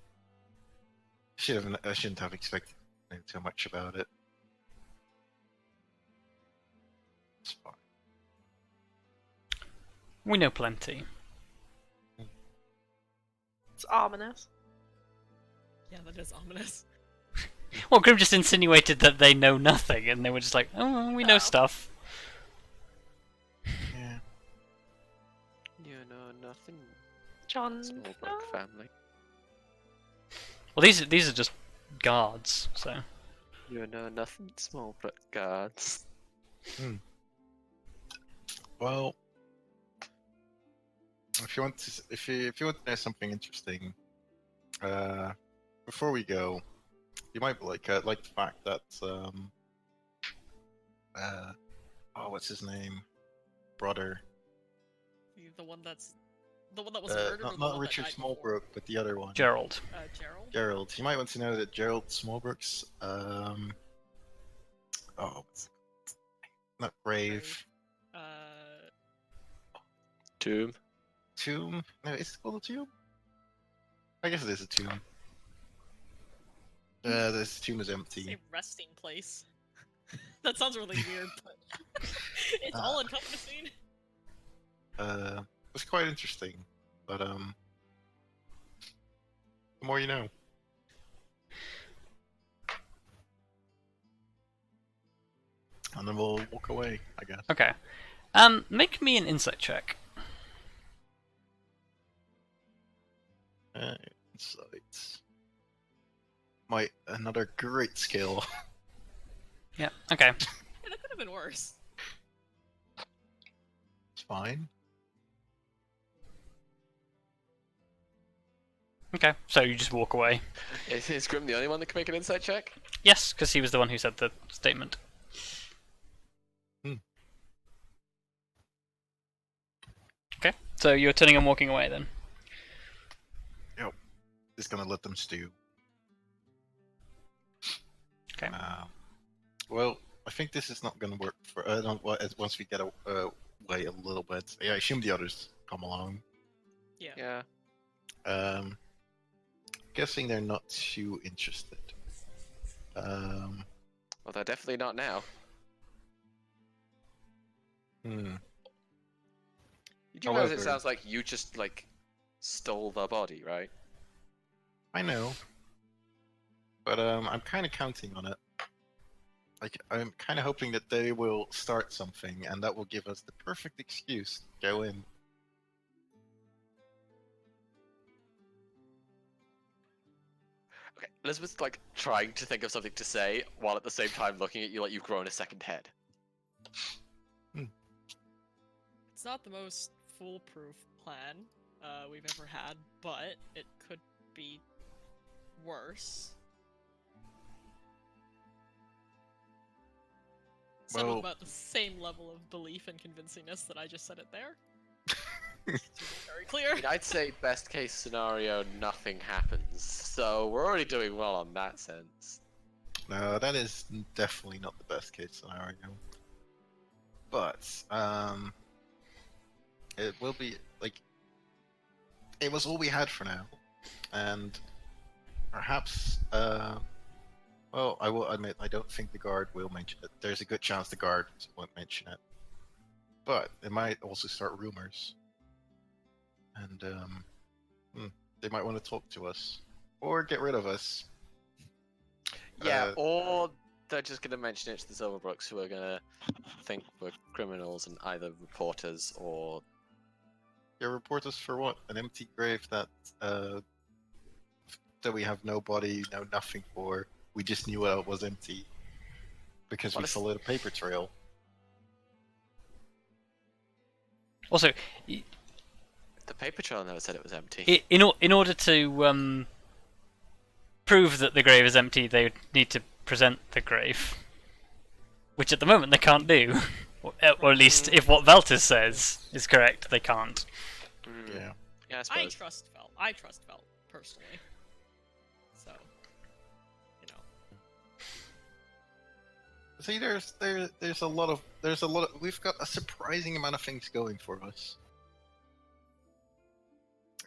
shouldn't have expected too much about it. It's fine. We know plenty. It's ominous. Yeah, that is ominous. Well, Grim just insinuated that they know nothing, and they were just like, oh, we know Oh. stuff. Yeah. You know nothing. John. Smallbrook family. Well, these are just guards, so... You know nothing. Smallbrook guards. Well, if you want to, if you want to know something interesting, before we go, you might like the fact that what's his name, brother, The one that was murdered. Or the not one Richard that died before? Smallbrook, but the other one, Gerald. Gerald. Gerald. You might want to know that Gerald Smallbrook's what's it called? Not grave. Tomb. Tomb? No, is it called a tomb? I guess it is a tomb. This tomb is empty. Say resting place. That sounds really weird, but it's all encompassing. It was quite interesting, but the more you know. And then we'll walk away, I guess. Okay. Make me an insight check. Insights. Another great skill. Yeah, okay. Yeah, that could have been worse. It's fine. Okay, so you just walk away. Is Grim the only one that can make an insight check? Yes, because he was the one who said the statement. Okay, so you're turning and walking away then? Yep. Just gonna let them stew. Okay. Well, I think this is not gonna work for once we get away a little bit. Yeah, I assume the others come along. Yeah. Yeah. Guessing they're not too interested. Well, they're definitely not now. Hmm. You do realize it However- sounds like you just like stole the body, right? I know. But I'm kind of counting on it. Like, I'm kind of hoping that they will start something, and that will give us the perfect excuse to go in. Okay, Elizabeth's like trying to think of something to say while at the same time looking at you like you've grown a second head. It's not the most foolproof plan we've ever had, but it could be worse. Some Well- about the same level of belief and convincingness that I just said it there. To be very clear. I mean, I'd say best case scenario, nothing happens. So we're already doing well on that sense. No, that is definitely not the best case scenario. But, it will be, like, it was all we had for now. And perhaps, well, I will admit, I don't think the guard will mention it. There's a good chance the guard won't mention it. But it might also start rumors. And, they might want to talk to us. Or get rid of us. Yeah, or they're just gonna mention it to the Silverbrooks, who are gonna think we're criminals and either report us or Yeah, report us for what? An empty grave that we have no body, no nothing for. We just knew it was empty because we Honest- followed a paper trail. Also, the paper trail never said it was empty. in order to prove that the grave is empty, they would need to present the grave. which at the moment they can't do. Or at least if what Veltis says is correct, they can't. Yeah. Yeah, I I suppose. trust Vel. I trust Vel personally. So, you know. See, there's a lot of we've got a surprising amount of things going for us,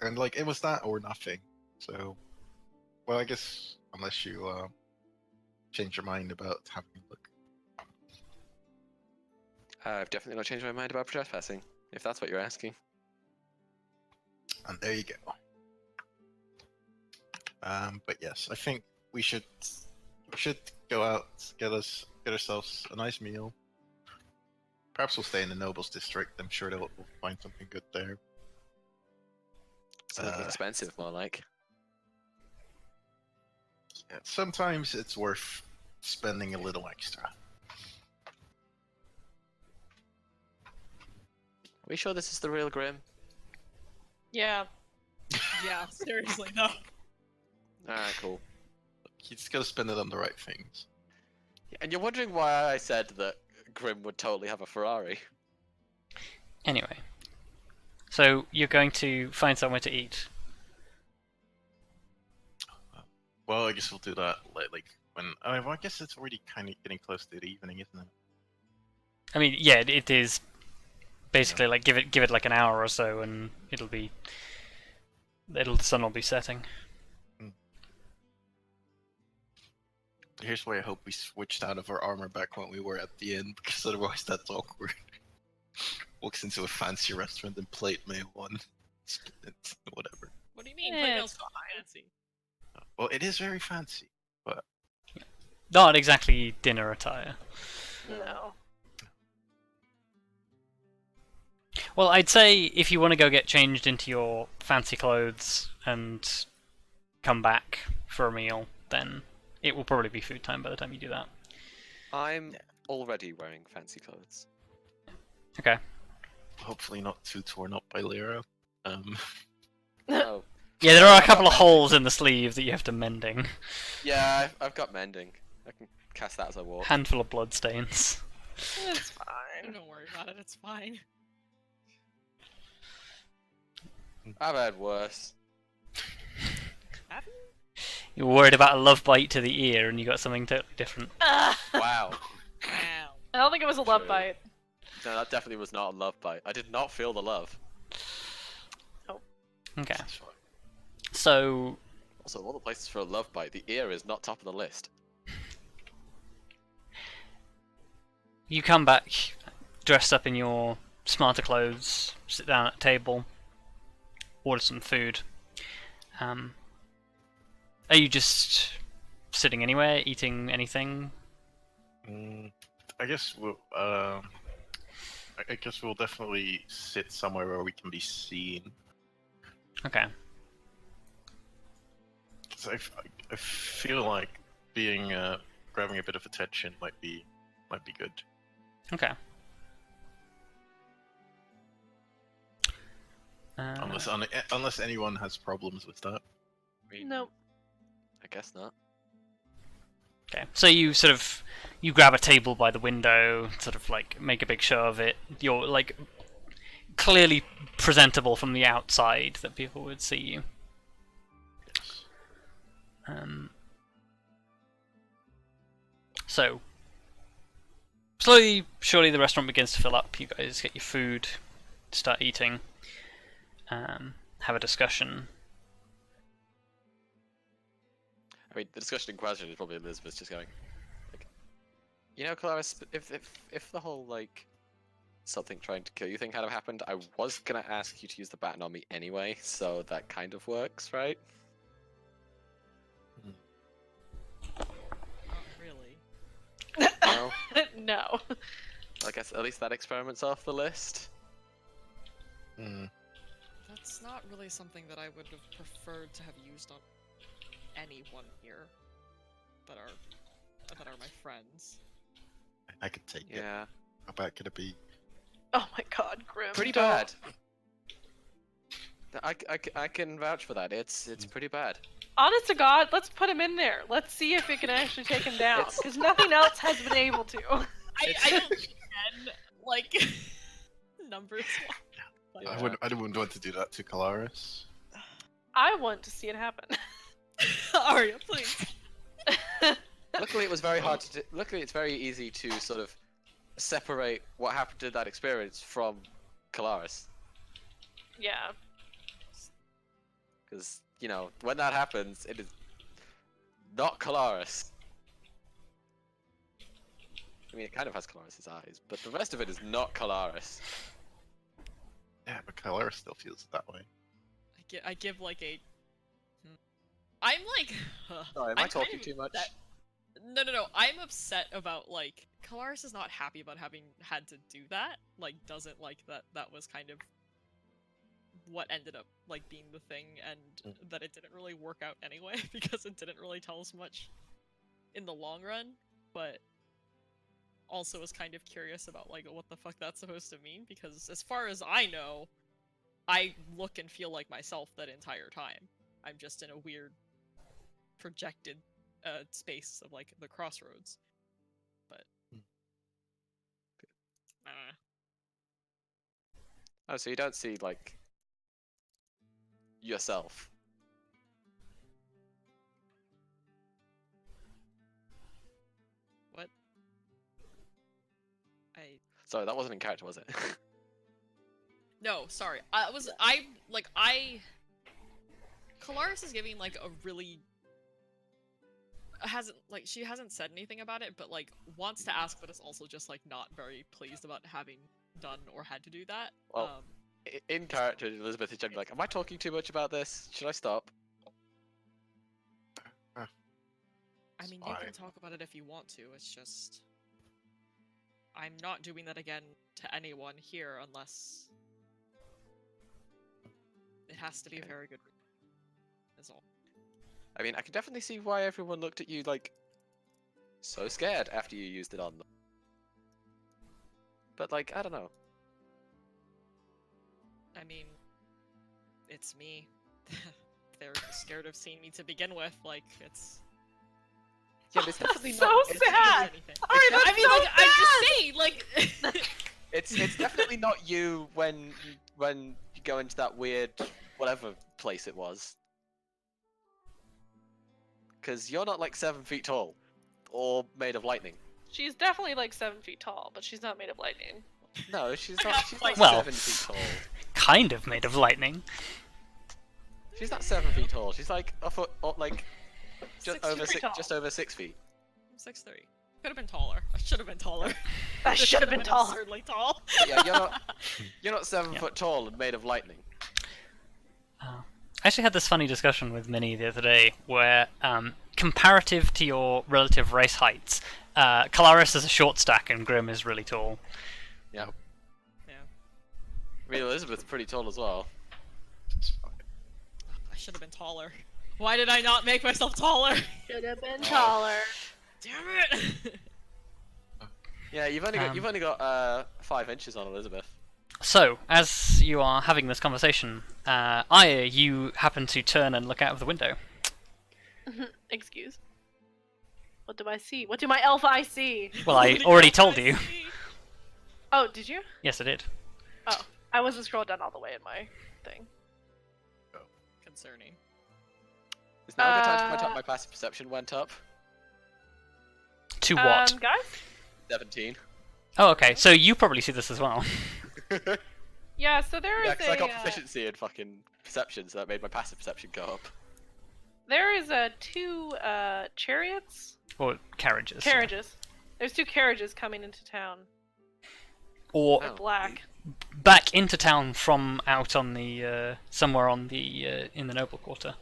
and like it was that or nothing. So, well, I guess unless you change your mind about having a look. I've definitely not changed my mind about trespassing, if that's what you're asking. And there you go. But yes, I think we should go out, get ourselves a nice meal. Perhaps we'll stay in the Nobles District. I'm sure we'll find something good there. Something expensive, more like. Yeah, sometimes it's worth spending a little extra. Are we sure this is the real Grim? Yeah. Yeah, seriously, no. Alright, cool. You just gotta spend it on the right things. And you're wondering why I said that Grim would totally have a Ferrari. Anyway, so you're going to find somewhere to eat. Well, I guess we'll do that like when. Well, I guess it's already kind of getting close to the evening, isn't it? I mean, yeah, it is basically like give it like an hour or so, and the sun will be setting. Here's why I hope we switched out of our armor back when we were at the inn, because otherwise that's awkward. Walks into a fancy restaurant and plate mail one. Whatever. What do you mean? Yeah, Playmail's it's fancy. Well, it is very fancy, but Not exactly dinner attire. No. Well, I'd say if you want to go get changed into your fancy clothes and come back for a meal, then it will probably be food time by the time you do that. I'm already wearing fancy clothes. Okay. hopefully not too torn up by Lyra. Oh. Yeah, there are a couple of holes in the sleeve that you have to mending. Yeah, I've got mending. I can cast that as I walk. Handful of blood stains. It's fine. Don't worry about it, it's fine. I've had worse. Have you? You're worried about a love bite to the ear, and you got something totally different. Ah, Wow. Wow. I don't think it was a love True. bite. No, that definitely was not a love bite. I did not feel the love. Okay. That's fine. So, Also, of all the places for a love bite, the ear is not top of the list. you come back dressed up in your smarter clothes, sit down at a table, order some food. Are you just sitting anywhere, eating anything? I guess we'll. I guess we'll definitely sit somewhere where we can be seen. Okay. So I feel like being grabbing a bit of attention might be good. Okay. Unless anyone has problems with that. Nope. I guess not. Okay. So you grab a table by the window, sort of like make a big show of it. You're like clearly presentable from the outside that people would see you. So slowly, surely the restaurant begins to fill up. You guys get your food, start eating, have a discussion. I mean, the discussion in question is probably Elizabeth just going, like, you know, Kelariis, if the whole like something trying to kill you thing had happened, I was gonna ask you to use the baton on me anyway, so that kind of works, right? Not really. No, No. I guess at least that experiment's off the list. That's not really something that I would have preferred to have used on anyone here that are my friends. I could take it. Yeah, How bad could it be? Oh my god, Grim. pretty don't. bad. I can vouch for that. It's pretty bad. Honest to God, let's put him in there. Let's see if it can actually take him down. It's- Because nothing else has been able to. I don't can like numbers. Like, Yeah. I wouldn't want to do that to Kelariis. I want to see it happen. Arya, please. Luckily, it was very hard to do. Luckily, it's very easy to sort of separate what happened to that experience from Kelariis. Yeah. Because, you know, when that happens, it is not Kelariis. I mean, it kind of has Kelariis' eyes, but the rest of it is not Kelariis. Yeah, but Kelariis still feels that way. I give like a. I'm like. Sorry, am I talking too much? No. I'm upset about like Kelariis is not happy about having had to do that. Like, doesn't like that was kind of what ended up like being the thing, and that it didn't really work out anyway because it didn't really tell us much in the long run. But also was kind of curious about like what the fuck that's supposed to mean, because as far as I know, I look and feel like myself that entire time. I'm just in a weird projected space of like the crossroads. But Oh, so you don't see, like, yourself. what? I Sorry, that wasn't in character, was it? No, sorry. Kelariis is giving like a really she hasn't said anything about it, but like wants to ask, but is also just like not very pleased about having done or had to do that. Well, in character, Elizabeth is generally like, am I talking too much about this? Should I stop? I mean, you can talk about it if you want to. It's just I'm not doing that again to anyone here unless it has to be a very good reason. That's all. I mean, I can definitely see why everyone looked at you like so scared after you used it on them. But like, I don't know. I mean, it's me. They're scared of seeing me to begin with. Like, it's Yeah, but it's definitely So not. It's, sad! anything. Alright, that's I mean, so like, I'm just saying, like. it's definitely not you when you go into that weird whatever place it was. Because you're not like 7 feet tall, or made of lightning. She's definitely like 7 feet tall, but she's not made of lightning. No, she's not. She's not Well- 7 feet tall. Kind of made of lightning. She's not 7 feet tall. She's like a foot, or like just 6 over feet six, tall. just over 6 feet. I'm 6'3". Could have been taller. I should have been taller. I should have been taller. Absurdly tall. Yeah, you're not 7 foot tall and made of lightning. I actually had this funny discussion with Minnie the other day where, comparative to your relative race heights, Kelariis is a short stack and Grim is really tall. Yeah. Yeah. I mean, Elizabeth's pretty tall as well. It's fine. I should have been taller. Why did I not make myself taller? Should have been taller. Damn it! Yeah, you've only got 5 inches on Elizabeth. So, as you are having this conversation, Arya, you happen to turn and look out of the window. Excuse. What do I see? What do my elf eyes see? Well, I already told you. Oh, did you? Yes, I did. Oh, I wasn't scrolled down all the way in my thing. Concerning. Is now a good time to point out my passive perception went up? To what? Guys? 17. Oh, okay. So you probably see this as well. Yeah, so there is Yeah, because I got a proficiency in fucking perception, so that made my passive perception go up. there is 2 chariots. Or carriages. Carriages. There's 2 carriages coming into town. Or They're Oh. black. back into town from out on the somewhere on the in the noble quarter.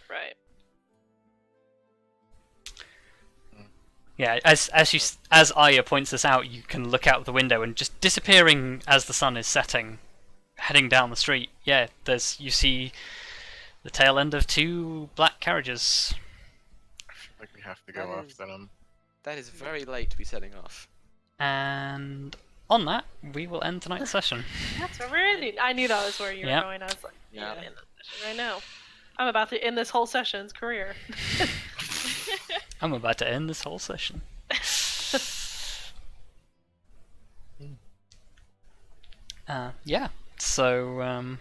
Right. Yeah, as Arya points this out, you can look out the window and just disappearing as the sun is setting, heading down the street. Yeah, you see the tail end of 2 black carriages. I feel like we have to go That is- after them. That is very late to be setting off. And on that, we will end tonight's session. That's where we're ending. I knew that was where you were Yep. going. I was like, Yeah. yeah. End the session right now. I'm about to end this whole session's career. I'm about to end this whole session. Yeah. So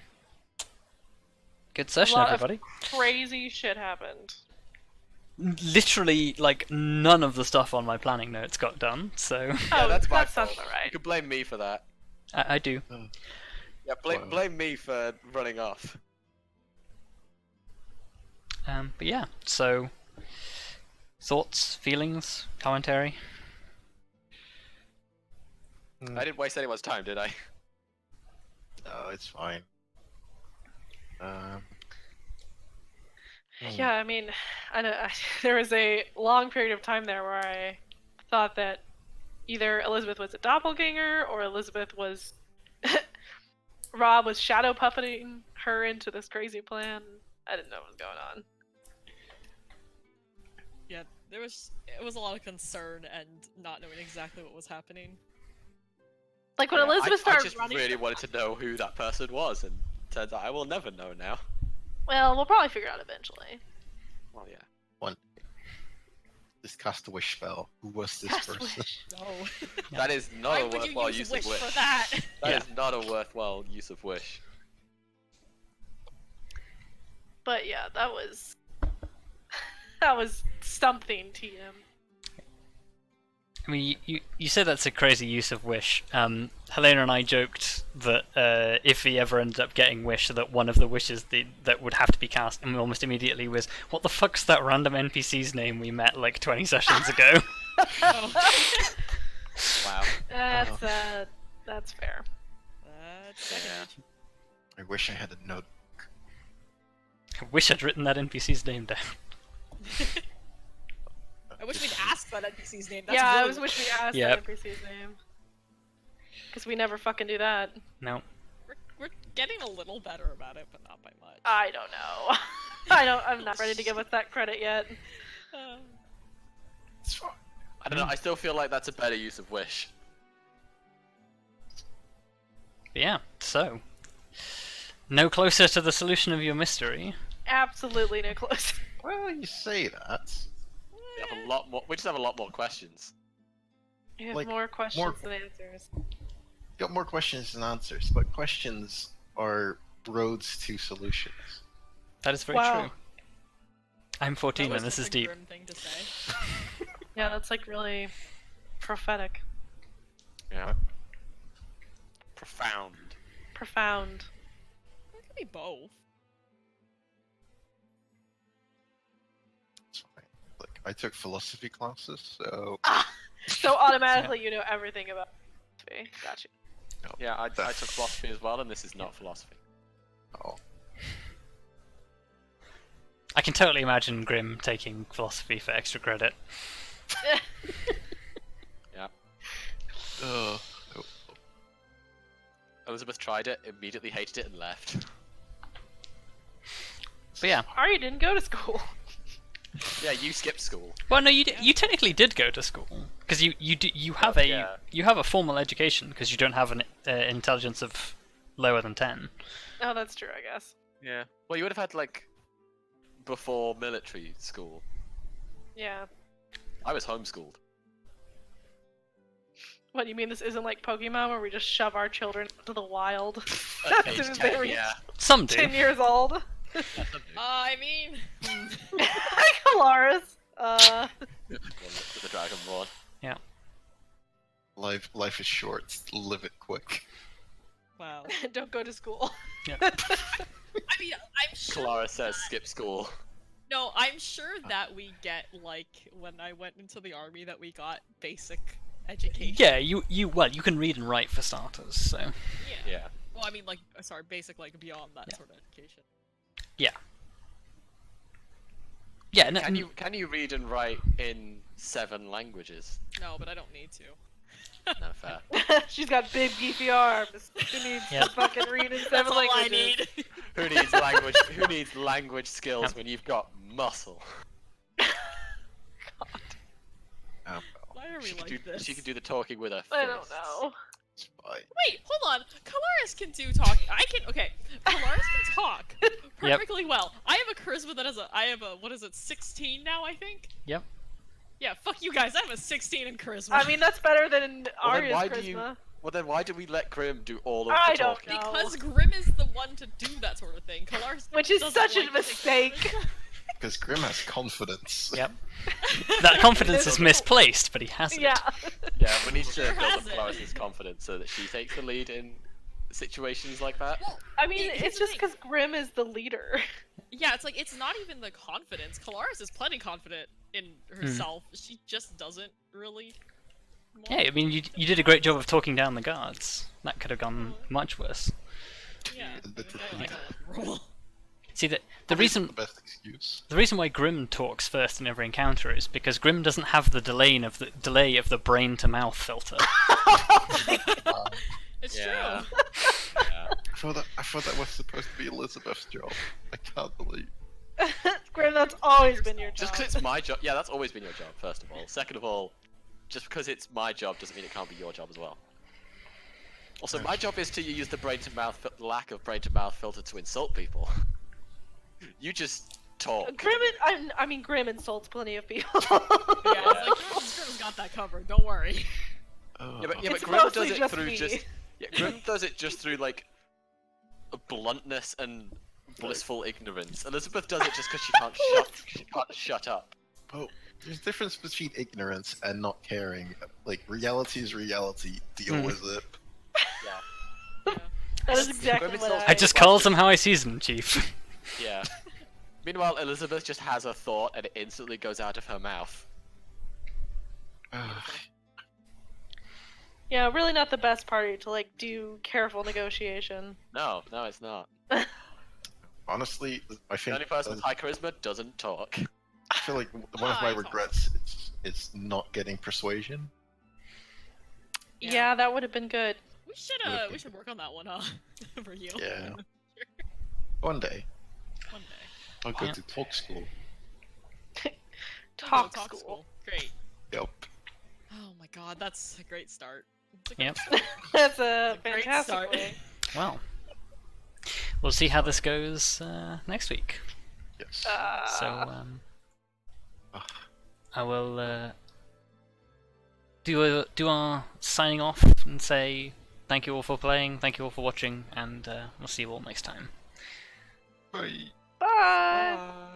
good session, A lot of everybody. crazy shit happened. Literally, like none of the stuff on my planning notes got done. So Yeah, Oh, that's my that sounds fault. about right. You could blame me for that. I do. Yeah, Wow. blame me for running off. But yeah. So thoughts, feelings, commentary. I didn't waste anyone's time, did I? No, it's fine. Yeah, I mean, there was a long period of time there where I thought that either Elizabeth was a doppelganger or Elizabeth was Rob was shadow puppeting her into this crazy plan. I didn't know what was going on. Yeah, it was a lot of concern and not knowing exactly what was happening. Like when Yeah, Elizabeth I started just running. really wanted to know who that person was, and turns out I will never know now. Well, we'll probably figure it out eventually. Well, yeah. This cast a wish spell. Who was this Cast person? wish. No. That is not Why a would you worthwhile use use wish of wish. for that? That is not a worthwhile use of wish. But yeah, that was something, TM. I mean, you said that's a crazy use of wish. Helena and I joked that if he ever ended up getting wish, that one of the wishes that would have to be cast almost immediately was, what the fuck's that random NPC's name we met like 20 sessions ago? Oh. Wow. That's fair. Yeah. I wish I had a note. I wish I'd written that NPC's name down. I wish we'd ask that NPC's name. That's Yeah, I really was wish we asked Yep. that NPC's name. Because we never fucking do that. No. We're getting a little better about it, but not by much. I don't know. I'm not ready to give us that credit yet. It's fine. I don't know, I still feel like that's a better use of wish. But yeah, so. No closer to the solution of your mystery. Absolutely no close. Well, you say that. We have a lot more. We just have a lot more questions. You have Like, more questions more- than answers. Got more questions than answers, but questions are roads to solutions. That is very Wow. true. I'm 14 That was and this is such a deep. grim thing to say. Yeah, that's like really prophetic. Yeah. Profound. Profound. It could be both. It's fine. Like, I took philosophy classes, so So automatically you know everything about philosophy. Gotcha. Yeah, I took philosophy as well, and this is not philosophy. oh, I can totally imagine Grim taking philosophy for extra credit. Yeah. oh. Elizabeth tried it, immediately hated it, and left. But yeah. Arya didn't go to school. Yeah, you skipped school. Well, no, you technically did go to school because you have yeah. you have a formal education because you don't have an intelligence of lower than 10. Oh, that's true, I guess. Yeah. Well, you would have had, like, before military school. Yeah. I was homeschooled. What, you mean this isn't like Pokemon where we just shove our children into the wild At as age soon as 10, they reach yeah. Some do. 10 years old? I mean, Kelariis. With the Dragonborn. Life is short. Live it quick. wow. Don't go to school. I mean, I'm sure. Clara says skip school. No, I'm sure that we get like when I went into the army that we got basic education. Yeah, you you can read and write for starters. So Yeah. Yeah. Well, I mean, like, sorry, basic, like beyond that sort of education. yeah. No, Can you read and write in 7 languages? No, but I don't need to. No fair. She's got big beefy arms. She needs Yep. to fucking read in 7 That's all I languages. need. Who needs language? Who needs language skills Yep. when you've got muscle? Oh, well, Why are we She could, like do, this? she could do the talking with her I don't fists. know. it's fine. Wait, hold on. Kelariis can do talk. I can. Okay, Kelariis can talk perfectly well. I have a charisma that is what is it, 16 now? I think. Yep. Yeah, fuck you guys. I have a 16 in charisma. I mean, that's better than Well, then Arya's why charisma. do you Well, then why do we let Grim do all of I the don't talking? know. Because Grim is the one to do that sort of thing. Kelariis Which is doesn't such a like to take mistake. Because Grim has confidence. Yep. That confidence is misplaced, but he has it. Yeah. Yeah, we need to Sure build up has it. Kelariis' confidence so that she takes the lead in situations like that. Well, I mean, here's it's the just thing. because Grim is the leader. Yeah, it's like, it's not even the confidence. Kelariis is plenty confident in herself. She just doesn't really. Yeah, I mean, you did a great job of talking down the guards. That could have gone much worse. Yeah. Literally. I don't roll. See, the Probably reason the best excuse. the reason why Grim talks first in every encounter is because Grim doesn't have the delay of the brain to mouth filter. It's Yeah. true. Yeah. I thought that was supposed to be Elizabeth's job. I can't believe. Grim, that's always been your job. Just because it's my job. Yeah, that's always been your job, first of all. Second of all, just because it's my job doesn't mean it can't be your job as well. Also, my job is to use the brain to mouth lack of brain to mouth filter to insult people. You just talk. Grim insults plenty of people. Yeah, it's like, Grim's got that covered. Don't worry. Oh. Yeah, but It's Grim does mostly it just through me. just. Yeah, Grim does it just through like bluntness and blissful ignorance. Elizabeth does it just because she can't shut up. Well, there's a difference between ignorance and not caring. Like, reality is reality. Deal with it. Yeah. That is exactly Grim what insults I just calls them how I sees them, Chief. Yeah. Meanwhile, Elizabeth just has a thought and it instantly goes out of her mouth. Yeah, really not the best party to like do careful negotiation. No, it's not. Honestly, I The think only person with high charisma doesn't talk. I feel like one of my regrets is not getting persuasion. Yeah, that would have been good. We should work on that one, huh? For you. Yeah. One day, One day. I'll go Yeah. to talk school. Talk Talk school. Great. Yep. Oh my god, that's a great start. It's a Yep. great start. That's a a great fantastic start. way. Well, we'll see how this goes next week. Yes. So Ugh. I will do our signing off and say thank you all for playing, thank you all for watching, and we'll see you all next time. Bye. Bye. Bye.